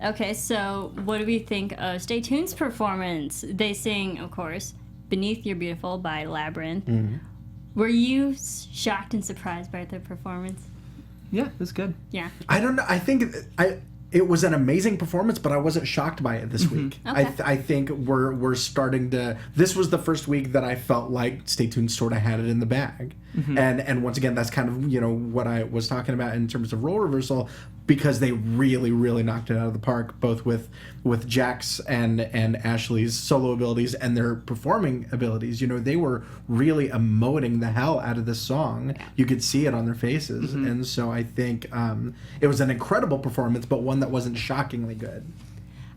Okay, so what do we think of Stay Tuned's performance? They sing, of course, Beneath You're Beautiful by Labyrinth. Mm-hmm. Were you shocked and surprised by their performance? Yeah, it was good. Yeah. I don't know. I think it was an amazing performance, but I wasn't shocked by it this week. Okay. I think we're starting to. This was the first week that I felt like Stay Tuned sort of had it in the bag, and once again, that's kind of what I was talking about in terms of role reversal, because they really knocked it out of the park, both with Jack's and Ashley's solo abilities and their performing abilities. They were really emoting the hell out of this song. You could see it on their faces, and so I think it was an incredible performance, but one that wasn't shockingly good.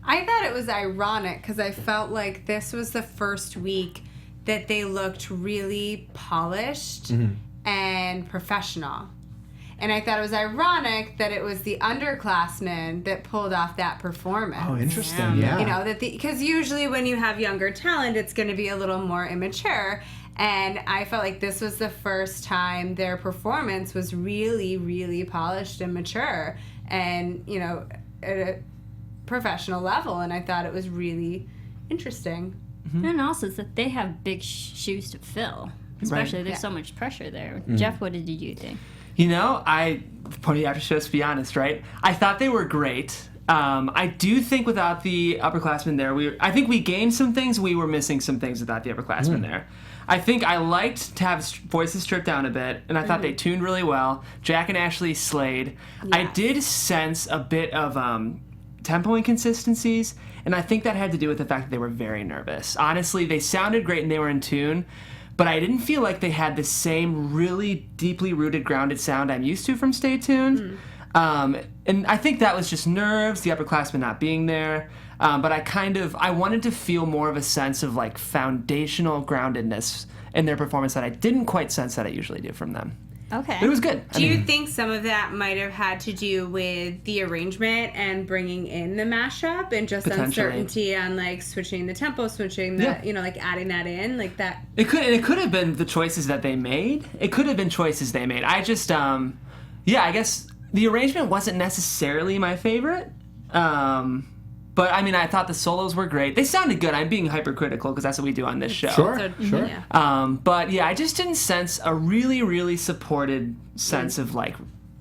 I thought it was ironic because I felt like this was the first week that they looked really polished and professional. And I thought it was ironic that it was the underclassmen that pulled off that performance. Oh, interesting. Yeah. Yeah. Because usually when you have younger talent, it's going to be a little more immature. And I felt like this was the first time their performance was really polished and mature, and at a professional level. And I thought it was really interesting. And also, it's that they have big shoes to fill. Especially, there's Yeah. so much pressure there. Jeff, what did you think? Pony after show, to be honest, right? I thought they were great. I do think without the upperclassmen there, I think we gained some things. We were missing some things without the upperclassmen there. I think I liked to have voices stripped down a bit, and I thought they tuned really well. Jack and Ashley slayed. I did sense a bit of tempo inconsistencies, and I think that had to do with the fact that they were very nervous. Honestly, they sounded great and they were in tune, but I didn't feel like they had the same really deeply rooted, grounded sound I'm used to from Stay Tuned. And I think that was just nerves, the upperclassmen not being there. But I wanted to feel more of a sense of like foundational groundedness in their performance that I didn't quite sense that I usually do from them. Okay. But it was good. Do you think some of that might have had to do with the arrangement and bringing in the mashup and just uncertainty on like switching the tempo, switching the, like adding that in like that? It could have been the choices that they made. It could have been choices they made. I just, I guess the arrangement wasn't necessarily my favorite. But, I mean, I thought the solos were great. They sounded good. I'm being hypercritical because that's what we do on this show. Sure. Yeah. But, yeah, I just didn't sense a really, really supported sense of, like,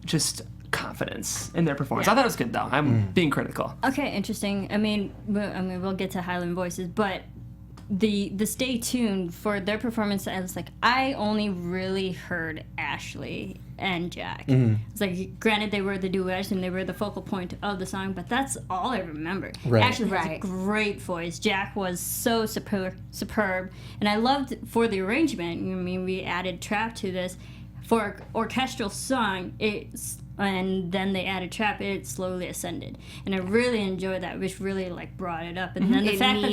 just confidence in their performance. I thought it was good, though. I'm being critical. Okay, interesting. I mean, we'll get to Highland Voices, but the Stay Tuned for their performance, I was like, I only really heard Ashley and Jack. It's like, granted, they were the duets and they were the focal point of the song, but that's all I remember. Right. Ashley has a great voice. Jack was so superb, and I loved for the arrangement. I mean, we added trap to this for orchestral song. And then they added trap. It slowly ascended, and I really enjoyed that, which really like brought it up. And then the fact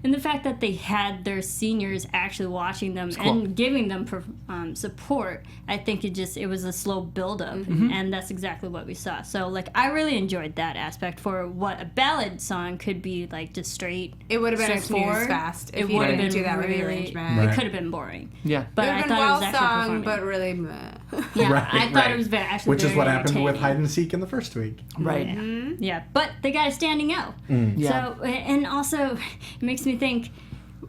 and the fact that they had their seniors actually watching them and giving them support, I think it was a slow build up, and that's exactly what we saw. So like I really enjoyed that aspect for what a ballad song could be, like just straight. It would have been a snooze fest if you didn't do that with the arrangement. It could have been boring. Yeah, but I thought it was actually performing. But really, meh. Yeah, I thought it was Which is what happened with Hide and Seek in the first week. Right. Yeah, but they got it standing out. Yeah. So, and also, it makes me think,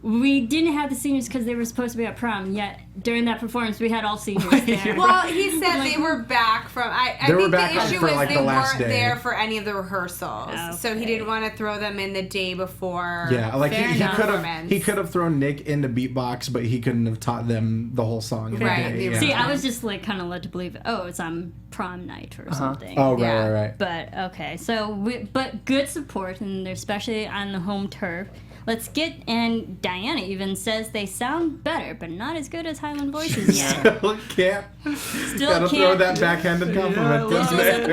we didn't have the seniors because they were supposed to be at prom, yet during that performance we had all seniors there. Well, he said they were back from. I think the issue was like they the last weren't day. there for any of the rehearsals, so he didn't want to throw them in the day before. Yeah, like performance. he could have thrown Nick into beatbox, but he couldn't have taught them the whole song. in a Right. day. See, I was just like kind of led to believe, it's on prom night or something. Oh, Yeah. right. But okay, but good support, and especially on the home turf. Let's and Diana even says they sound better, but not as good as Highland Voices yet. Gotta throw that backhanded compliment.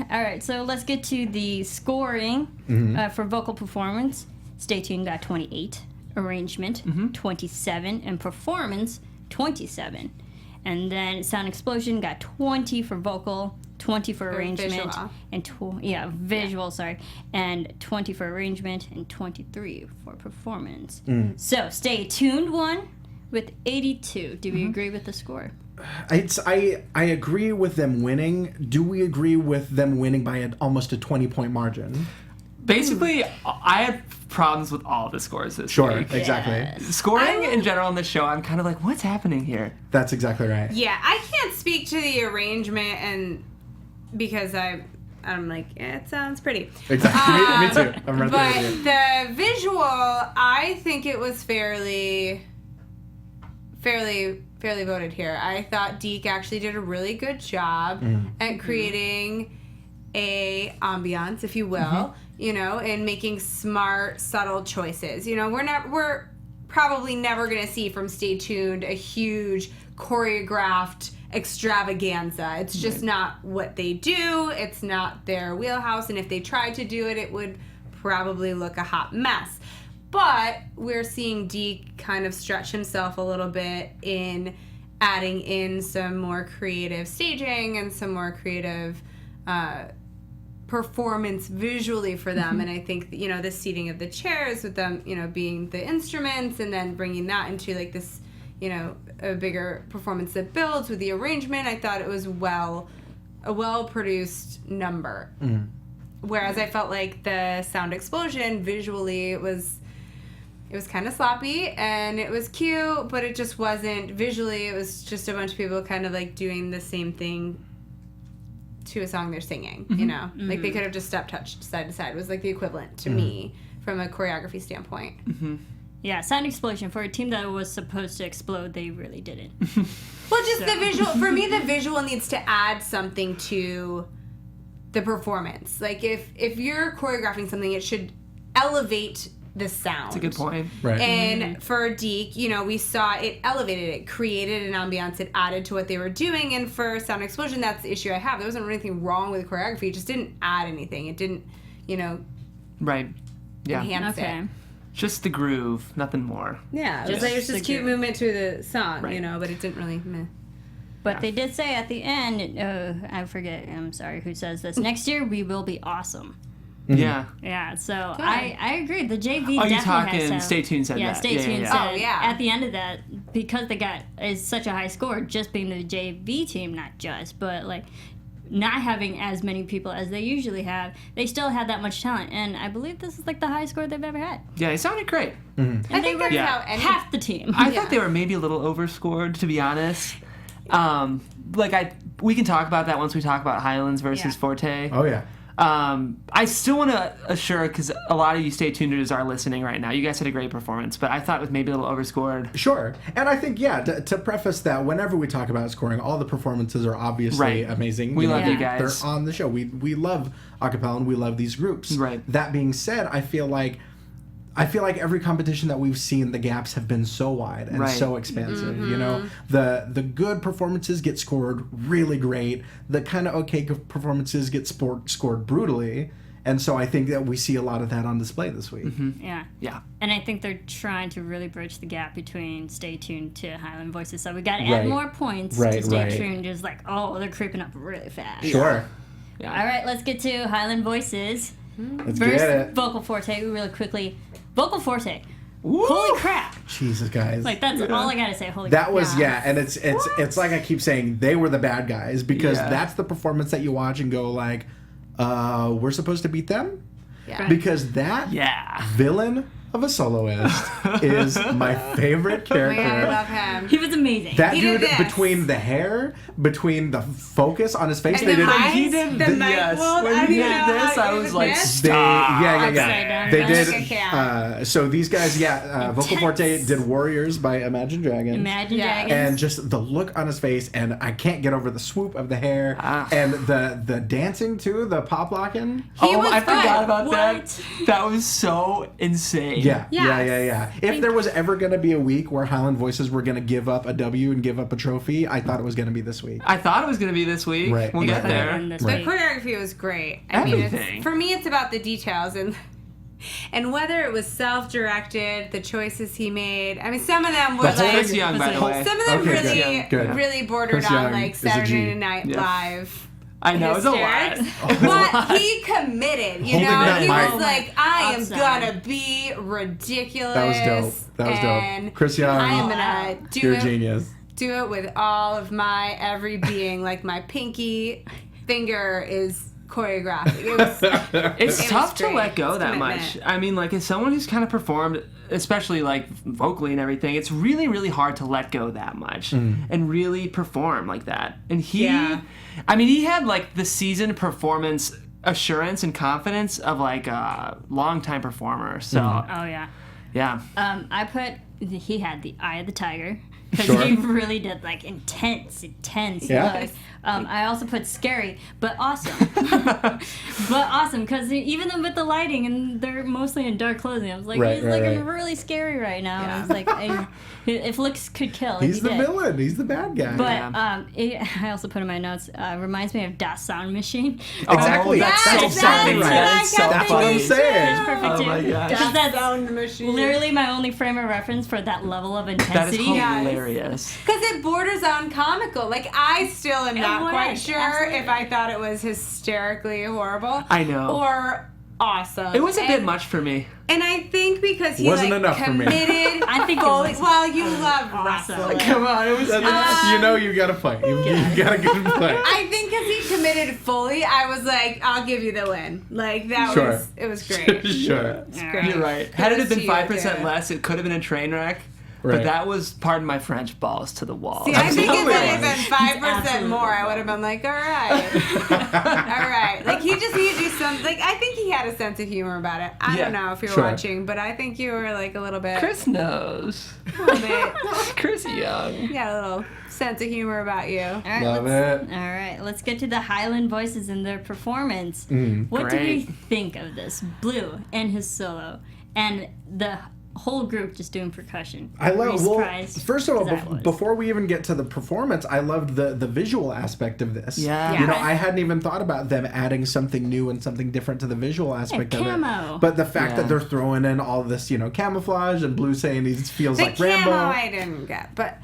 All right, so let's get to the scoring for vocal performance. Stay Tuned got 28, arrangement 27, and performance 27. And then Sound Explosion got 20 for vocal, 20 for arrangement, visual. visual, sorry, and 20 for arrangement, and 23 for performance. So Stay Tuned won with 82. Do we agree with the score? I agree with them winning. Do we agree with them winning by almost a 20-point margin? Basically, I had problems with all the scores this week. Exactly. Scoring in general on the show, I'm kind of like, what's happening here? That's exactly right. Yeah, I can't speak to the arrangement and because I'm like, it sounds pretty. Exactly. Me too. I'm right but there with you. the visual, I think it was fairly voted here. I thought Deke actually did a really good job at creating a ambiance, if you will, and making smart, subtle choices. We're probably never going to see from Stay Tuned a huge choreographed extravaganza. It's just not what they do. It's not their wheelhouse, and if they tried to do it, it would probably look a hot mess. But we're seeing Deke kind of stretch himself a little bit in adding in some more creative staging and some more creative performance visually for them. And I think the seating of the chairs with them being the instruments, and then bringing that into like this a bigger performance that builds with the arrangement. I thought it was a well-produced number. Whereas I felt like the Sound Explosion, visually, it was kind of sloppy, and it was cute, but it just wasn't, visually, it was just a bunch of people kind of like doing the same thing to a song they're singing, you know? Like, they could have just step touched side to side. It was, like, the equivalent to me from a choreography standpoint. Yeah, sound explosion. For a team that was supposed to explode, they really didn't. Well, just the visual. For me, the visual needs to add something to the performance. Like, if you're choreographing something, it should elevate the sound. That's a good point. Right. And for Deke, you know, we saw it elevated it, created an ambiance, it added to what they were doing. And for Sound Explosion, that's the issue I have. There wasn't really anything wrong with the choreography. It just didn't add anything. It didn't, you know, Right. Yeah. enhance Okay. it. Just the groove, nothing more. Yeah, it was Just like, it was the just cute groove. movement to the song, Right. you know, but it didn't really. Meh. But they did say at the end, I forget, I'm sorry who says this, next year we will be awesome. Yeah. Yeah, so I agree. The JV Oh, you definitely talking? has some, Stay Tuned said yeah, that. Stay Yeah, Tuned yeah, said yeah. Oh, yeah. at the end of that, because they got is such a high score, just being the JV team, not just, but like not having as many people as they usually have, they still had that much talent. And I believe this is like the highest score they've ever had. Yeah, it sounded great. And I they think were that's how any. half the team. I thought they were maybe a little overscored, to be honest. We can talk about that once we talk about Highlands versus Yeah. Forte. Oh yeah. I still want to assure, because a lot of you Stay Tuners are listening right now. You guys had a great performance, but I thought it was maybe a little overscored. Sure. And I think, to preface that, whenever we talk about scoring, all the performances are obviously Right. amazing. We love you guys. They're on the show. We love acapella and we love these groups. Right. That being said, I feel like every competition that we've seen, the gaps have been so wide and Right. so expansive. You know, the good performances get scored really great. The kind of okay performances get scored brutally. And so I think that we see a lot of that on display this week. Yeah. Yeah. And I think they're trying to really bridge the gap between Stay Tuned to Highland Voices. So we got to Right. add more points Right, to Stay right. Tuned. Just like, oh, they're creeping up really fast. Sure. Yeah. All right, let's get to Highland Voices Let's versus get it. Vocal Forte really quickly. Vocal Forte. Holy crap. Jesus, guys. Like, that's all I got to say. Holy That crap. was and it's like I keep saying, they were the bad guys, because Yeah. that's the performance that you watch and go like, we're supposed to beat them? Yeah. Because that Yeah. villain of a soloist is my favorite Oh my character. God, I love him. He was amazing. That He dude, did this. between the hair, between the focus on his face, And they the did. eyes, He did the the mic yes. world, When I he didn't did know this, how I he was did like, this. They, yeah. Upside down. They Like did. a cat. So these guys, Vocal Forte did Warriors by Imagine Dragons. Imagine Yeah. Dragons. And just the look on his face, and I can't get over the swoop of the hair, and the dancing too, the pop locking. He was I forgot good. about What? that. That was so insane. Yeah. Yes. If there was ever going to be a week where Highland Voices were going to give up a W and give up a trophy, I thought it was going to be this week. I thought it was going to be this week. Right. We'll get Right. there. And this Right. week. The choreography was great. I mean, Everything. for me, it's about the details and whether it was self-directed, the choices he made. I mean, some of them were That's like Chris Young, by the way. some of them Okay, really, good. really bordered Chris on Young like is a G. Saturday Night Yeah. Live. I know, it's a lot. hysterics. But he committed, you Holding know? that He mic. was like, I am Upside. gonna be ridiculous. That was dope. That was dope. and Chris Young, I am gonna You're a do genius. it with all of my every being. Like my pinky finger is choreographed. It was It's It tough was to great. let go It's that commitment. much. I mean, like, as someone who's kind of performed, especially like vocally and everything, it's really, really hard to let go that much and really perform like that. And Yeah. he had like the seasoned performance assurance and confidence of like a longtime performer. So, Oh, yeah. yeah. He had the eye of the tiger. Because Sure. he really did like intense Yeah. looks. I also put scary, but awesome. But awesome, because even with the lighting and they're mostly in dark clothing, I was like, Right, he's right, looking right. really scary right now. Yeah. I was like, if looks could kill, He's he the did. villain. He's the bad guy. But I also put in my notes, reminds me of Das Sound Machine. Exactly. Oh, that's Yes, so that's funny. what I That's so kept That's what I'm funny. saying. Perfect Oh too. my gosh. Because that's sound machine. literally my only frame of reference for that level of That is intensity. hilarious. Because it borders on comical. Like, I still am not was, quite sure absolutely. if I thought it was hysterically horrible. I know. Or awesome. It was a bit And- much for me. And I think because he Wasn't like enough for me. committed I think it fully. was Well, you love awesome. wrestling. Come on, it was. You know you got to fight. You got to good fight. I think because he committed fully, I was like, I'll give you the win. Like, that Sure. it was great. Sure. It's great. You're right. Had it have Kudos been to you, 5% dude. less, it could have been a train wreck. But that was, pardon my French, balls to the wall. See, I think if Absolutely. it had been 5% more, I would have been like, all right. All right. Like, he just needed to do something. Like, I think he had a sense of humor about it. I don't know if you're watching, but I think you were, like, a little bit. Chris knows. A little bit. Chris Young. Yeah, a little sense of humor about you. All right, Love let's, it. All right, let's get to the Highland voices and their performance. What do we Great. think of this? Blue and his solo, and the whole group just doing percussion. I Were you love. Well, surprised first of all, as I was? before we even get to the performance, I loved the visual aspect of this. Yeah. You know, I hadn't even thought about them adding something new and something different to the visual aspect of camo. it. But the fact Yeah. that they're throwing in all this, you know, camouflage and Blue saying he feels The like camo Rambo. I didn't get, but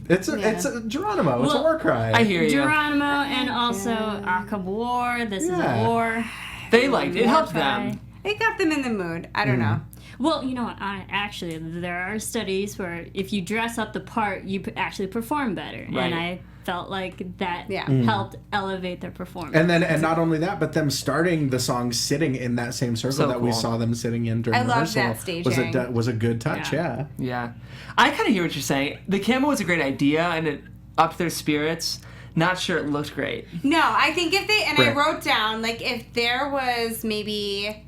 It's a Geronimo. It's a Well, war cry. I hear you. Geronimo and also Aca-War. This is a Yeah. war. They liked it. It helped War cry. them. it got them in the mood. I don't know. Well, you know what? Actually, there are studies where if you dress up the part, you actually perform better. Right. And I felt like that Yeah. helped elevate their performance. And not only that, but them starting the song sitting in that same circle So that we cool. saw them sitting in during I loved rehearsal that staging. was a good touch. Yeah. Yeah. Yeah. I kind of hear what you're saying. The camo was a great idea, and it upped their spirits. Not sure it looked great. No, I think if they, and I Right. wrote down, like, if there was maybe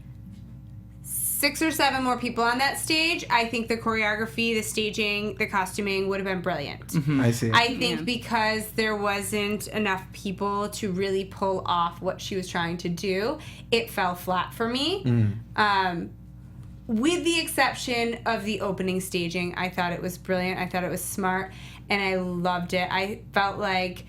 6 or 7 more people on that stage, I think the choreography, the staging, the costuming would have been brilliant. I see. I think because there wasn't enough people to really pull off what she was trying to do, it fell flat for me. With the exception of the opening staging, I thought it was brilliant. I thought it was smart, and I loved it. I felt like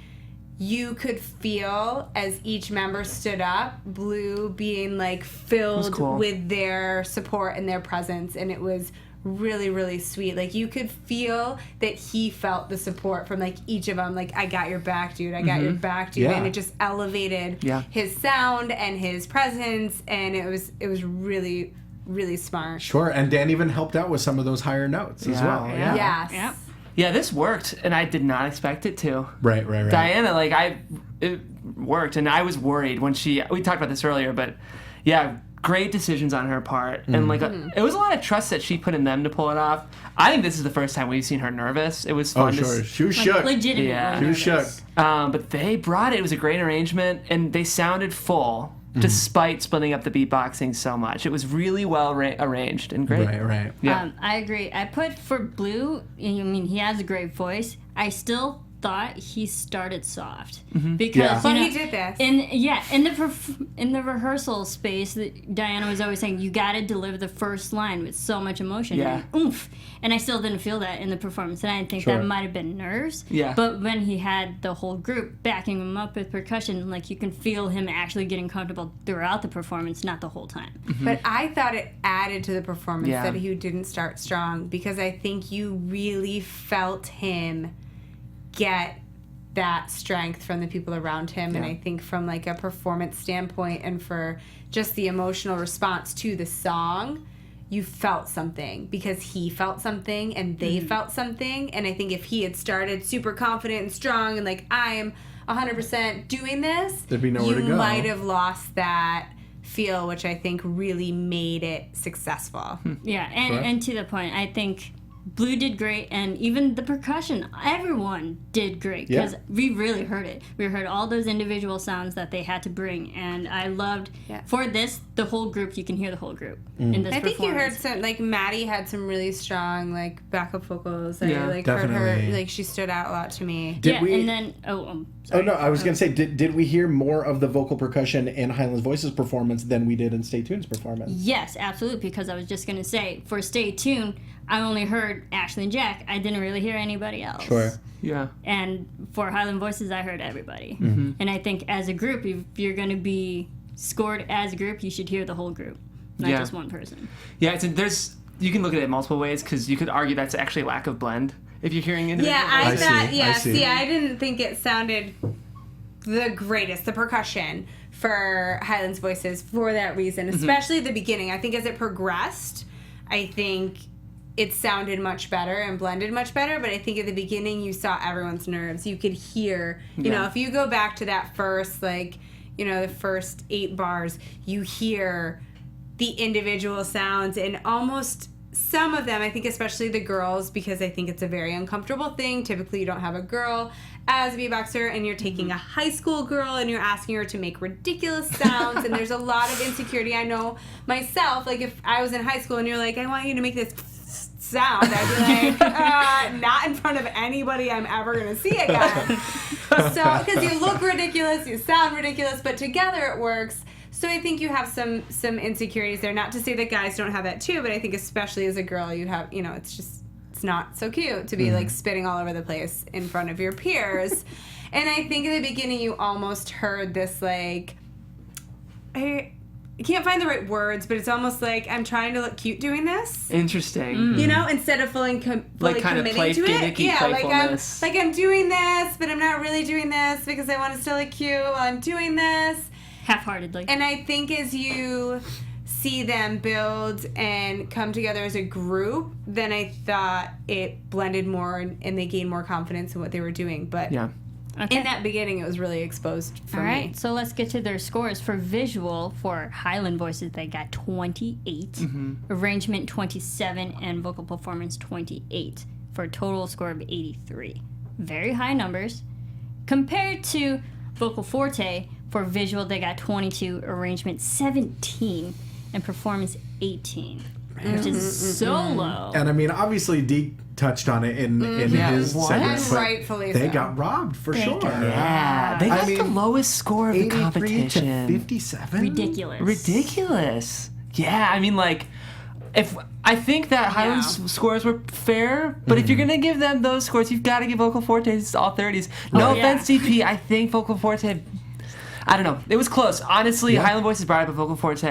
you could feel as each member stood up, Blue being like filled cool. with their support and their presence, and it was really, really sweet. Like, you could feel that he felt the support from like each of them. Like, I got your back, dude. I got your back, dude. Yeah. And it just elevated Yeah. his sound and his presence, and it was really, really smart. Sure, and Dan even helped out with some of those higher notes as Yeah. well. Yeah. Yes. Yep. Yeah, this worked, and I did not expect it to. Right. Diana, it worked, and I was worried when we talked about this earlier, but yeah, great decisions on her part, and it was a lot of trust that she put in them to pull it off. I think this is the first time we've seen her nervous. It was Oh, fun to sure. She was Like, shook. legitimately Yeah. She was nervous. shook. but they brought it. It was a great arrangement, and they sounded full. Despite splitting up the beatboxing so much, it was really well arranged and great. Right. Yeah. I agree. I put for Blue, I mean, he has a great voice. I still thought he started soft because Yeah. you But know, he did this. in the rehearsal space, Diana was always saying you got to deliver the first line with so much emotion Yeah. and oomph. And I still didn't feel that in the performance, and I think Sure. that might have been nerves. Yeah. But when he had the whole group backing him up with percussion, like you can feel him actually getting comfortable throughout the performance, not the whole time. But I thought it added to the performance Yeah. that he didn't start strong, because I think you really felt him get that strength from the people around him. And Yeah. I think from like a performance standpoint and for just the emotional response to the song, you felt something because he felt something and they felt something. And I think if he had started super confident and strong and like, I am 100% doing this, There'd be nowhere you to go. might have lost that feel, which I think really made it successful. Yeah, and to the point, I think Blue did great, and even the percussion, everyone did great because Yeah. we really heard it. We heard all those individual sounds that they had to bring, and I loved for this the whole group. You can hear the whole group in this. I think you heard performance. some, like, Maddie had some really strong, like, backup vocals. I, Yeah, like, heard definitely. her, like, she stood out a lot to me. Did Yeah, we? and then Oh sorry. no, I was gonna say, did we hear more of the vocal percussion in Highlands Voices performance than we did in Stay Tuned's performance? Yes, absolutely. Because I was just gonna say for Stay Tuned, I only heard Ashley and Jack. I didn't really hear anybody else. Sure. Yeah. And for Highland Voices, I heard everybody. And I think as a group, if you're going to be scored as a group, you should hear the whole group, not Yeah. just one person. Yeah, you can look at it multiple ways, because you could argue that's actually a lack of blend if you're hearing individual Yeah, I I see, thought, I yeah, see. see, I didn't think it sounded the greatest, the percussion for Highlands Voices for that reason, especially at the beginning. I think as it progressed, I think it sounded much better and blended much better, but I think at the beginning you saw everyone's nerves. You could hear, you know, if you go back to that first, like, you know, the first 8 bars, you hear the individual sounds, and almost some of them, I think especially the girls, because I think it's a very uncomfortable thing. Typically, you don't have a girl as a beatboxer, and you're taking a high school girl and you're asking her to make ridiculous sounds, and there's a lot of insecurity. I know myself, like if I was in high school and you're like, I want you to make this sound, I'd be like, not in front of anybody I'm ever going to see again. So, because you look ridiculous, you sound ridiculous, but together it works. So I think you have some insecurities there. Not to say that guys don't have that too, but I think especially as a girl, you have, it's not so cute to be like spitting all over the place in front of your peers. And I think at the beginning you almost heard this like, I can't find the right words, but it's almost like I'm trying to look cute doing this. Interesting. Instead of fully committing to it. Yeah, like I'm doing this, but I'm not really doing this because I want to still look cute while I'm doing this. Half-heartedly. And I think as you see them build and come together as a group, then I thought it blended more and they gained more confidence in what they were doing. But Yeah. Okay. in that beginning, it was really exposed for All me. right, so let's get to their scores. For visual, for Highland Voices, they got 28, arrangement 27, and vocal performance 28, for a total score of 83. Very high numbers. Compared to Vocal Forte, for visual, they got 22, arrangement 17, and performance 18, which is so low. And I mean, obviously, Deke touched on it in his What? segment, And but rightfully they so. got robbed for sure. Yeah. They got the lowest score of the 83 competition. to 57. Ridiculous. Ridiculous. Yeah, I mean, like, if I think that Highland's scores were fair, but if you're gonna give them those scores, you've got to give Vocal Forte's all 30s. No offense, DP. I think Vocal Forte. I don't know. It was close. Honestly, Highland Voices brought it, but Vocal Forte,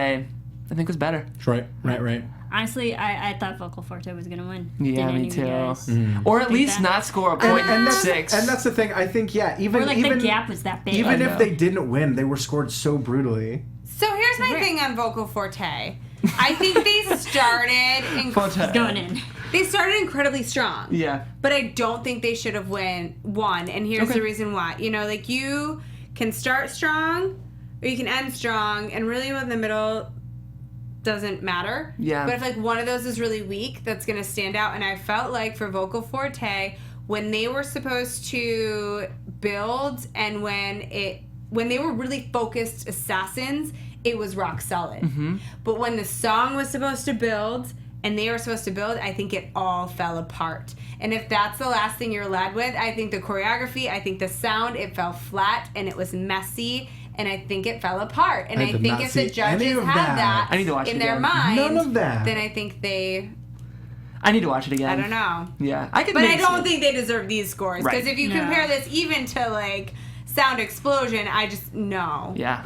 I think, was better. Right. Honestly, I thought Vocal Forte was going to win. Yeah, Didn't me any of you too. guys Or at think least that? not score a point six. And that's the thing. I think, even Or like even the gap was that big. even I if know. they didn't win, they were scored so brutally. So here's my thing on Vocal Forte. I think they started going in. They started incredibly strong. Yeah. But I don't think they should have won. And here's the reason why. Like you can start strong or you can end strong, and really in the middle doesn't matter. Yeah. But if like one of those is really weak, that's going to stand out. And I felt like for Vocal Forte, when they were supposed to build and when they were really focused assassins, it was rock solid. But when the song was supposed to build and they were supposed to build, I think it all fell apart. And if that's the last thing you're led with, I think the choreography, I think the sound, it fell flat and it was messy. And I think it fell apart. And I I did think not if the see any judges of had that. I need to watch in it their again. mind, None of that. then I think I need to watch it again. I don't know. Yeah. I could But I make don't sense. think they deserve these scores. Because Right. if you No. compare this even to, like, Sound Explosion, I just, no. Yeah.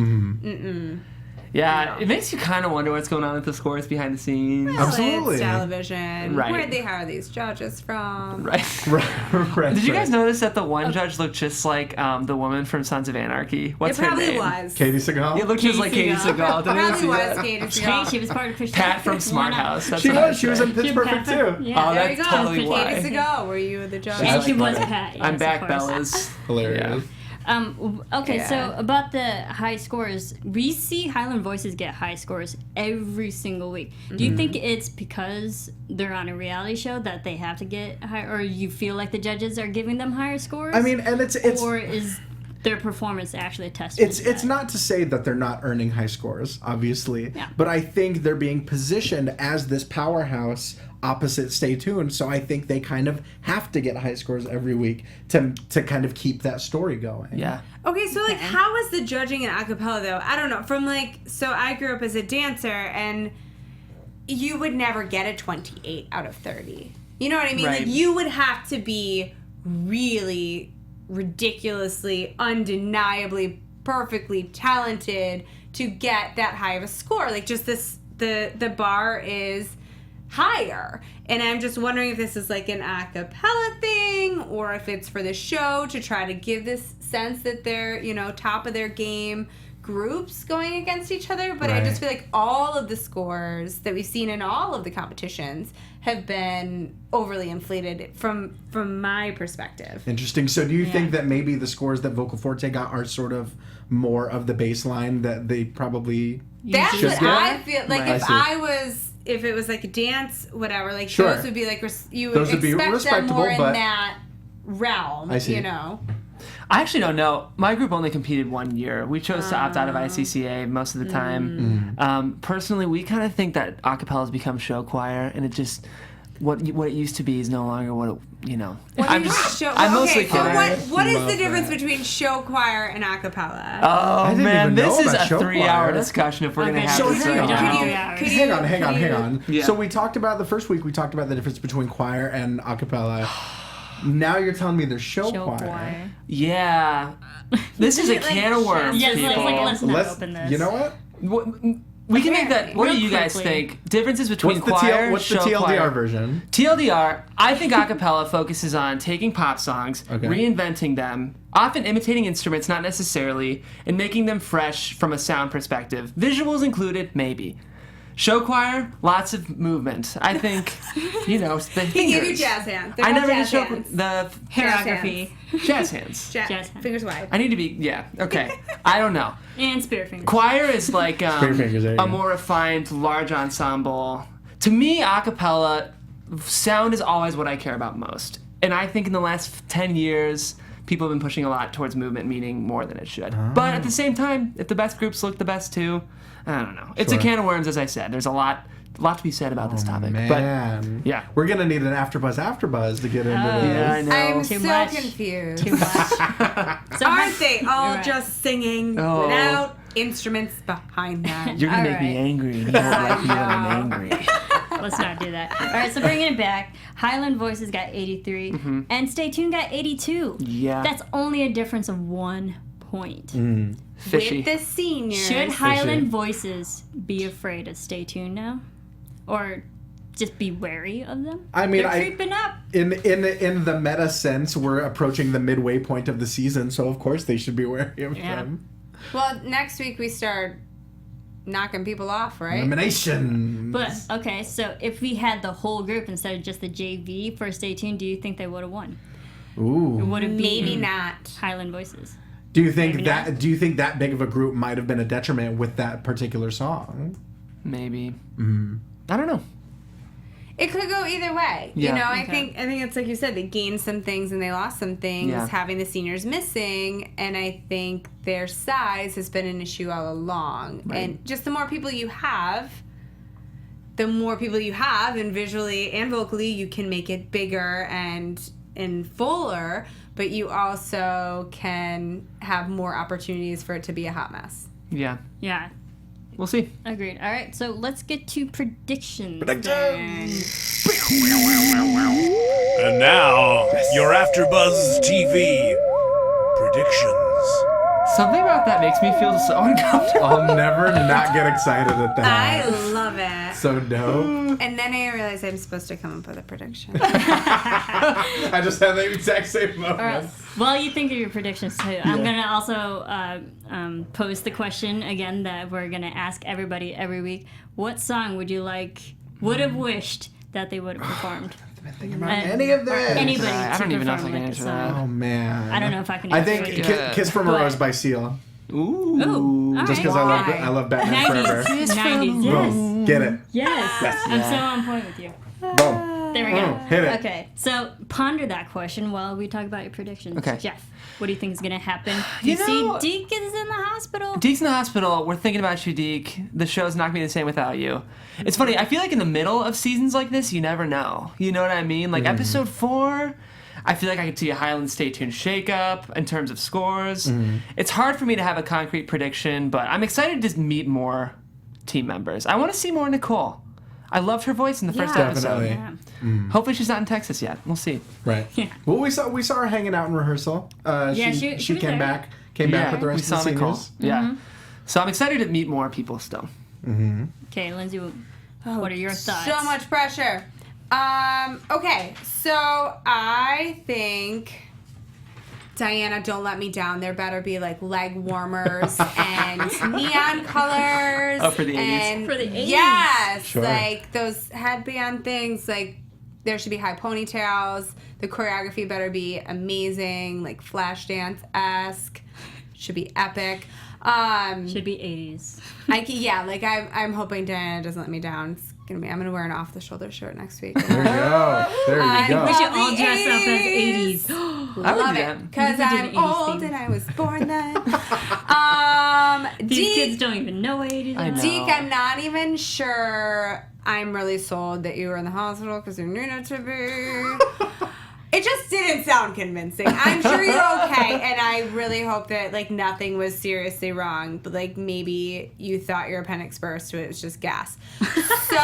Yeah, it makes you kind of wonder what's going on with the scores behind the scenes. Well, Absolutely. It's television. Right. Where'd they hire these judges from? Right. Right. Did you guys notice that the one judge looked just like the woman from Sons of Anarchy? What's It her probably name? was. Katie Seagal? It looked just like Katie Seagal. Seagal. Did anyone Probably see was that? Katie Hey, Seagal. she was part of Push Pat from Smart Why not? House. That's She what I was. She was said. in Pitch Perfect Pat too. from- Yeah, Oh, there that's you go. totally Katie why. Seagal, were you the judge? And she was funny. Pat. Yes, I'm back, of course. Bellas. Hilarious. Okay, Yeah. so about the high scores, we see Highland Voices get high scores every single week. Do you think it's because they're on a reality show that they have to get high, or you feel like the judges are giving them higher scores? I mean, and it's or is their performance actually a testament? it's not to say that they're not earning high scores, obviously, Yeah. but I think they're being positioned as this powerhouse opposite Stay Tuned, so I think they kind of have to get high scores every week to kind of keep that story going. Yeah. Okay, so like, how is the judging in acapella though? I don't know. From like, so I grew up as a dancer, and you would never get a 28 out of 30. You know what I mean? Right. Like, you would have to be really ridiculously, undeniably, perfectly talented to get that high of a score. Like, just this, the bar is higher. And I'm just wondering if this is like an a cappella thing or if it's for the show to try to give this sense that they're, top of their game groups going against each other. But I just feel like all of the scores that we've seen in all of the competitions have been overly inflated from my perspective. Interesting. So do you think that maybe the scores that Vocal Forte got are sort of more of the baseline that they probably That's should what get? I feel like. Right. If I I was if it was like a dance, whatever, like Sure. those would be like you would Those would be expect them respectable, more in but- that realm. I see. You know. I actually don't know. My group only competed 1 year. We chose to opt out of ICCA most of the time. Personally, we kind of think that acapella has become show choir, and it just what it used to be is no longer what it, I'm mostly okay, so kidding. what is the Love difference that. between show choir and acapella? Oh didn't man, even know this is about a show 3-hour choir. discussion if we're Okay, gonna have so this hang right on. now. Could you- Hang on. Yeah. So we talked about the first week. We talked about the difference between choir and acapella. Now you're telling me there's show choir. Yeah, this is a can of worms, Yes, people. let's not open this. You know what? We can make that. Apparently. What do Real you guys quickly. think? Differences between What's the choir, what's the show TLDR choir. version? TLDR, I think acapella focuses on taking pop songs, Okay. reinventing them, often imitating instruments, not necessarily, and making them fresh from a sound perspective. Visuals included, maybe. Show choir, lots of movement. I think, the He fingers. gave you jazz hands. They're I called never did jazz show hands. the Choreography. jazz hands. Jazz Jazz hands. fingers wide. I need to be, okay. I don't know. And spirit fingers. Choir is like Fingers, there you a go. more refined, large ensemble. To me, a cappella sound is always what I care about most. And I think in the last 10 years, people have been pushing a lot towards movement, meaning more than it should. But at the same time, if the best groups look the best too, I don't know. It's a Sure. can of worms, as I said. There's a lot to be said about this topic. But Man. yeah. We're going to need an AFTERBuzz to get into Oh. this. yeah, I know. I'm Too so much. confused. Too much. So Aren't they all Right. just singing Oh. without instruments behind them? You're gonna All make me right. angry. You don't like me when I'm angry. Let's not do that. All right, so bringing it back, Highland Voices got 83, and Stay Tuned got 82. Yeah. That's only a difference of 1 point. Fishy. With the seniors. Should Highland Voices be afraid of Stay Tuned now, or just be wary of them? I mean, They're creeping up. in the meta sense, we're approaching the midway point of the season, so of course they should be wary of Yeah. them. Well, next week we start knocking people off, right? Elimination. But okay, so if we had the whole group instead of just the JV for Stay Tuned, do you think they would have won? Ooh. Would it be Maybe not. Highland Voices? Do you think Maybe that? not. Do you think that big of a group might have been a detriment with that particular song? Maybe. I don't know. It could go either way. Yeah. You know, I Okay. think it's like you said, they gained some things and they lost some things, Yeah. having the seniors missing, and I think their size has been an issue all along. Right. And just the more people you have, and visually and vocally, you can make it bigger and fuller, but you also can have more opportunities for it to be a hot mess. Yeah. Yeah, We'll see. agreed. All right, so let's get to predictions. And now, your AfterBuzz TV predictions. Something about that makes me feel so uncomfortable. I'll never not get excited at I that. love it. So dope. And then I realized I'm supposed to come up with a prediction. I just had the exact same moment. All right. While you think of your predictions too, I'm gonna also pose the question again that we're gonna ask everybody every week. What song would have wished that they would have performed? Think about any of this. Anybody I to don't even know if I perform can like answer the that. song. Oh man. I don't know if I can. I answer think it. Yeah. Kiss from a But- Rose by Seal. Ooh. Ooh, all Just right. because I love Batman Forever. 90s, yes. Boom. Get it. Yes. I'm so on point with you. Boom. There we go. Hit it. Okay, so ponder that question while we talk about your predictions. Okay. Jeff, what do you think is going to happen? You You see, know- Deke is in the hospital. Deke's in the hospital. We're thinking about you, Deke. The show's not gonna be the same without you. It's funny. I feel like in the middle of seasons like this, you never know. You know what I mean? Like episode 4, I feel like I could see a Highland Stay Tuned shakeup in terms of scores. It's hard for me to have a concrete prediction, but I'm excited to meet more team members. I want to see more Nicole. I loved her voice in the first Yeah. episode. Definitely. Yeah. Hopefully she's not in Texas yet. We'll see. Right. Yeah. Well, we saw her hanging out in rehearsal. Yeah, she she was came there. back with the rest of the seniors. Yeah. So I'm excited to meet more people still. Okay, Lindsay, what are your thoughts? So much pressure. Okay, so I think Diana, Don't Let Me Down. There better be like leg warmers and neon colors. Oh, for the 80s. And For the 80s. Yes, Sure. like those headband things. Like there should be high ponytails. The choreography better be amazing, like Flashdance-esque. Should be epic. Should be 80s. I'm hoping Diana Doesn't Let Me Down. It's I'm gonna wear an off-the-shoulder shirt next week. There you go. There you go. We should all the dress up as 80s. 80s. I would Love do it that. because We could do I'm an 80s old theme. and I was born then. These kids don't even know what 80s I are. know. Deke, I'm not even sure I'm really sold that you were in the hospital because you needed to be. It just didn't sound convincing. I'm sure you're okay, and I really hope that like nothing was seriously wrong. But like maybe you thought your appendix burst, but it was just gas. So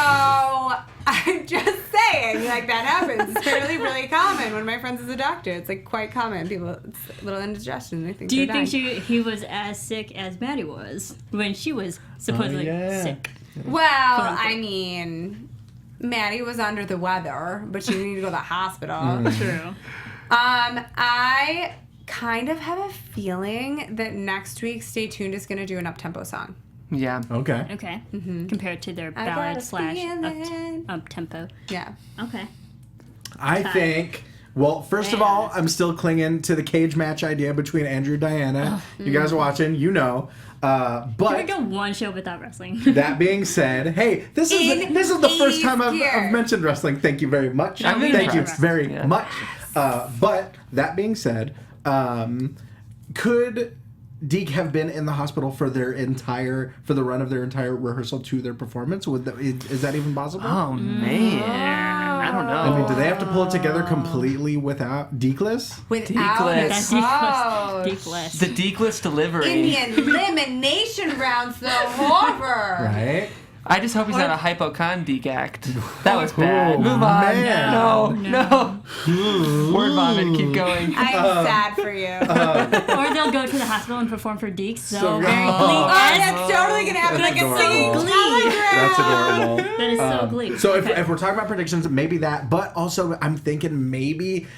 I'm just saying, like that happens. It's apparently really common. One of my friends is a doctor. It's like quite common. People, it's a little indigestion. They think. Do you they're think dying. he was as sick as Maddie was when she was supposedly yeah. sick? Well, Quote, I mean, Maddie was under the weather, but she needed to go to the hospital. True. I kind of have a feeling that next week, Stay Tuned is going to do an up-tempo song. Yeah. Okay. Okay. Compared to their I got a ballad slash feeling. up tempo. Yeah. Okay. I think. Well, first of all, I'm still clinging to the cage match idea between Andrew and Diana. You guys are watching, you know. Can we But go one show without wrestling? that being said, hey, this is the first time I've gear. mentioned wrestling. Thank you very much. I'm Thank you impressed. very Yeah. much. But that being said, could Deke have been in the hospital for the run of their entire rehearsal to their performance? Is that even possible? Oh man. I don't know. I mean, do they have to pull it together completely without Dekeless? Without Deekless. a That's coach. Deekless. The Deekless delivery. In the elimination rounds, the horror. Right? I just hope he's not a hypochon Deke act. That was bad. Oh, Move on. man. No. Word vomit. Keep going. I'm sad for you. Or they'll go to the hospital and perform for Deke. So very Oh. Glee. Oh, that's totally gonna happen. That's Like a singing adorable. telegram. That's adorable. That is so Glee. So Okay. if we're talking about predictions, maybe that, but also I'm thinking maybe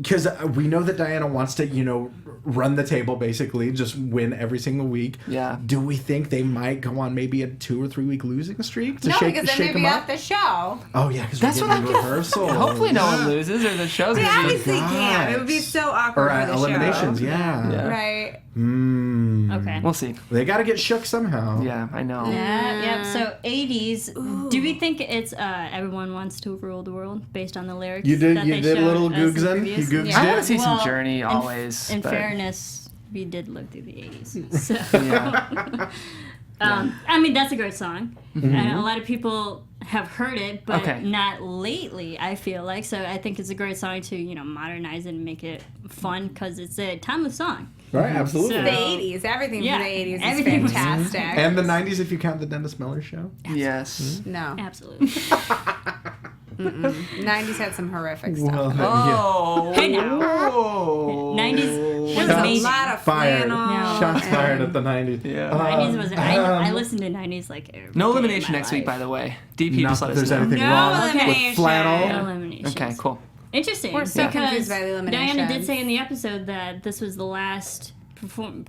because we know that Diana wants to, run the table basically, just win every single week. Yeah. Do we think they might go on maybe a 2 or 3 week losing streak to No, shake because then shake they'd them be up? off the show. Oh yeah, because That's we're what getting I'm rehearsal. Hopefully no one loses or the show's They gonna be. obviously can't. It would be so Or awkward for the eliminations, show. yeah. Right. Okay. We'll see. They got to get shook somehow. Yeah, I know. Yeah. So 80s. Do we think it's Everyone Wants to Rule the World based on the lyrics? You did that you they did a showed little us in googsing. You previews? googsed Yeah. I want to it. see some Well, Journey always. In but- fairness, we did look through the 80s. So, Yeah. I mean, that's a great song. And a lot of people have heard it, but Okay. not lately, I feel like. So I think it's a great song to, modernize it and make it fun because it's a timeless song. Right, absolutely. So- The 80s. Everything Yeah, from the 80s is everything was- fantastic. And the 90s if you count the Dennis Miller show. Yes. No. Absolutely. 90s had some horrific stuff. Well, Oh. Hey, now. Whoa. 90s There was was a amazing. lot of Fired. flannel. No. Shots and- fired at the 90s. Yeah. 90s was. I listened to 90s like every No day of elimination my next week, life. by the way. DP Not just let that us there's know. anything No wrong elimination. with flannel. No eliminations. Okay, cool. Interesting. We're so because confused by the Diana did eliminations. say in the episode that this was the last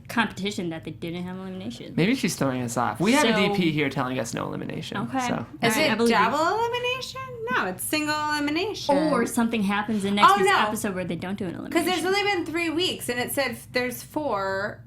competition that they didn't have elimination. Maybe she's throwing us off. We have a So- DP here telling us no elimination. Okay. So. Is Alright, I it believe you. double elimination? No, it's single elimination. Or something happens in next Oh, week's no. episode where they don't do an elimination. Because there's only been 3 weeks, and it said there's 4.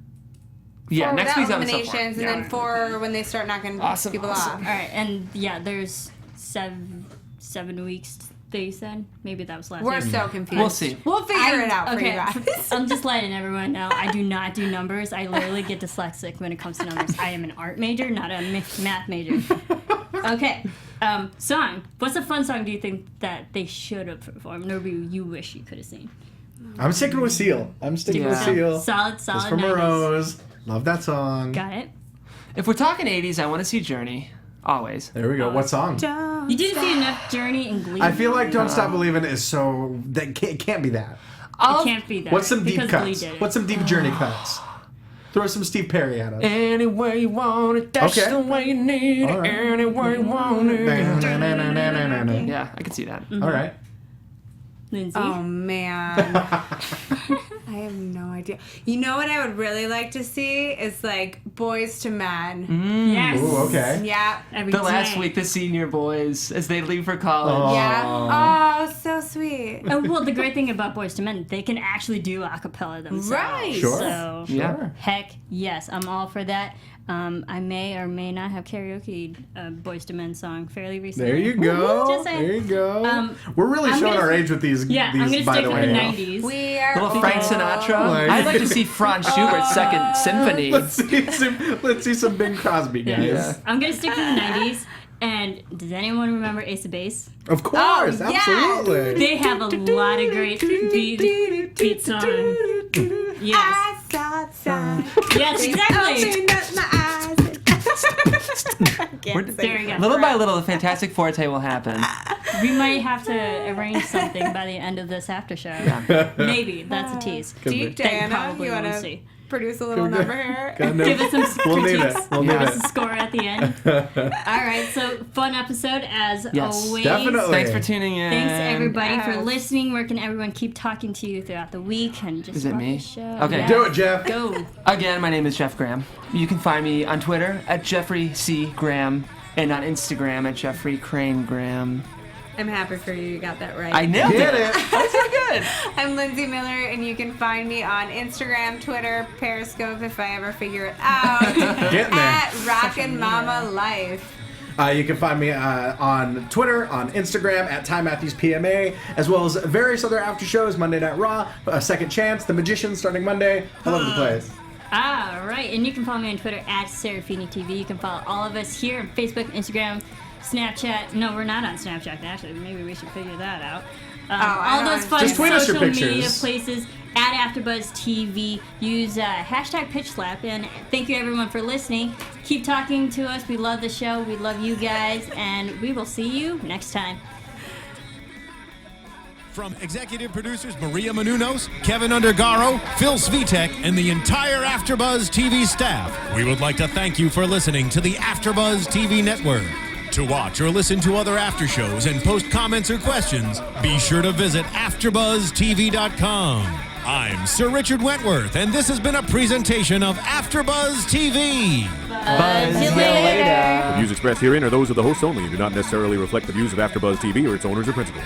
Yeah, four next without week's episode 4. eliminations, and then 4 when they start knocking Awesome, people awesome. off. All right, and yeah, there's seven weeks. They said maybe that was last We're week. so confused. We'll see. We'll figure it out for you guys. I'm just letting everyone know I do not do numbers. I literally get dyslexic when it comes to numbers. I am an art major, not a math major. Okay, song. What's a fun song do you think that they should have performed, or you wish you could have seen? I'm sticking with Seal. I'm sticking with Yeah. Seal. Solid It's from 90s. Rose. Love that song. Got it. If we're talking 80s, I want to see Journey. Always. There we go. What song? You didn't see enough Journey and Glee. I feel like Don't Stop Believing is so that it can't be that. it can't be that. What's some deep because Glee cuts? did it. What's some deep Journey cuts? Throw some Steve Perry at us. Any way you want it, that's Okay. the way you need it. All right. Any way you want it. Na-na-na-na-na-na-na. Yeah, I can see that. All right. Lindsay. Oh man, I have no idea. You know what I would really like to see is like Boys to Men. Yes. Ooh, okay. Yeah, Every The last day. week, the senior boys, as they leave for college. yeah. Oh, so sweet. Oh, well, the great thing about Boys to Men, they can actually do a cappella themselves. Right. Sure. So, Yeah. heck yes, I'm all for that. I may or may not have karaoke Boyz II Men song fairly recently. There you go. Just saying. There you go. We're really I'm showing gonna- our age with these. Yeah, these I'm gonna by stick the with way. the 90s. We are Little Frank Sinatra. Like- I'd like to see Franz Schubert's Second Symphony. Let's see some Bing Crosby, guys. Yeah. I'm gonna stick with the 90s. And does anyone remember Ace of Base? Of course, yes! absolutely. They have a lot of great beat songs. Yes. I saw the sign. Yes, exactly. Opened up my eyes. There you go. Little by little, the Fantastic Forte will happen. We might have to arrange something by the end of this after show. Maybe. That's a tease. Deep That you Diana, probably you want won't to see. produce a little number here? Give us some We'll need critiques. it. We'll Give need us it. a score at the end. All right, so fun episode as Yes, always. definitely. Thanks for tuning in. Thanks everybody for Yes. listening. Where can everyone keep talking to you throughout the week and just Is it rock me? the show? Okay. Yeah. Do it, Jeff. Go. Again, my name is Jeff Graham. You can find me on Twitter at Jeffrey C. Graham and on Instagram at Jeffrey Crane Graham. I'm happy for you. You got that right. I nailed Get it. it. That's so good. I'm Lindsey Miller, and you can find me on Instagram, Twitter, Periscope, if I ever figure it out, Getting there. at Rockin' Mama Life. You can find me on Twitter, on Instagram, at Ty Matthews PMA, as well as various other after shows, Monday Night Raw, Second Chance, The Magician starting Monday, all over the place. All right, and you can follow me on Twitter at Serafini TV. You can follow all of us here on Facebook, Instagram, Snapchat. No, we're not on Snapchat, actually. Maybe we should figure that out. All I'm those on fun Just tweet us your social media pictures. places at AfterBuzz TV. Use hashtag PitchSlap. And thank you, everyone, for listening. Keep talking to us. We love the show. We love you guys. And we will see you next time. From executive producers Maria Menounos, Kevin Undergaro, Phil Svitek, and the entire AfterBuzz TV staff, we would like to thank you for listening to the AfterBuzz TV network. To watch or listen to other after shows and post comments or questions, be sure to visit AfterBuzzTV.com. I'm Sir Richard Wentworth, and this has been a presentation of AfterBuzz TV. Buzz See you you later. later. The views expressed herein are those of the hosts only and do not necessarily reflect the views of AfterBuzz TV or its owners or principals.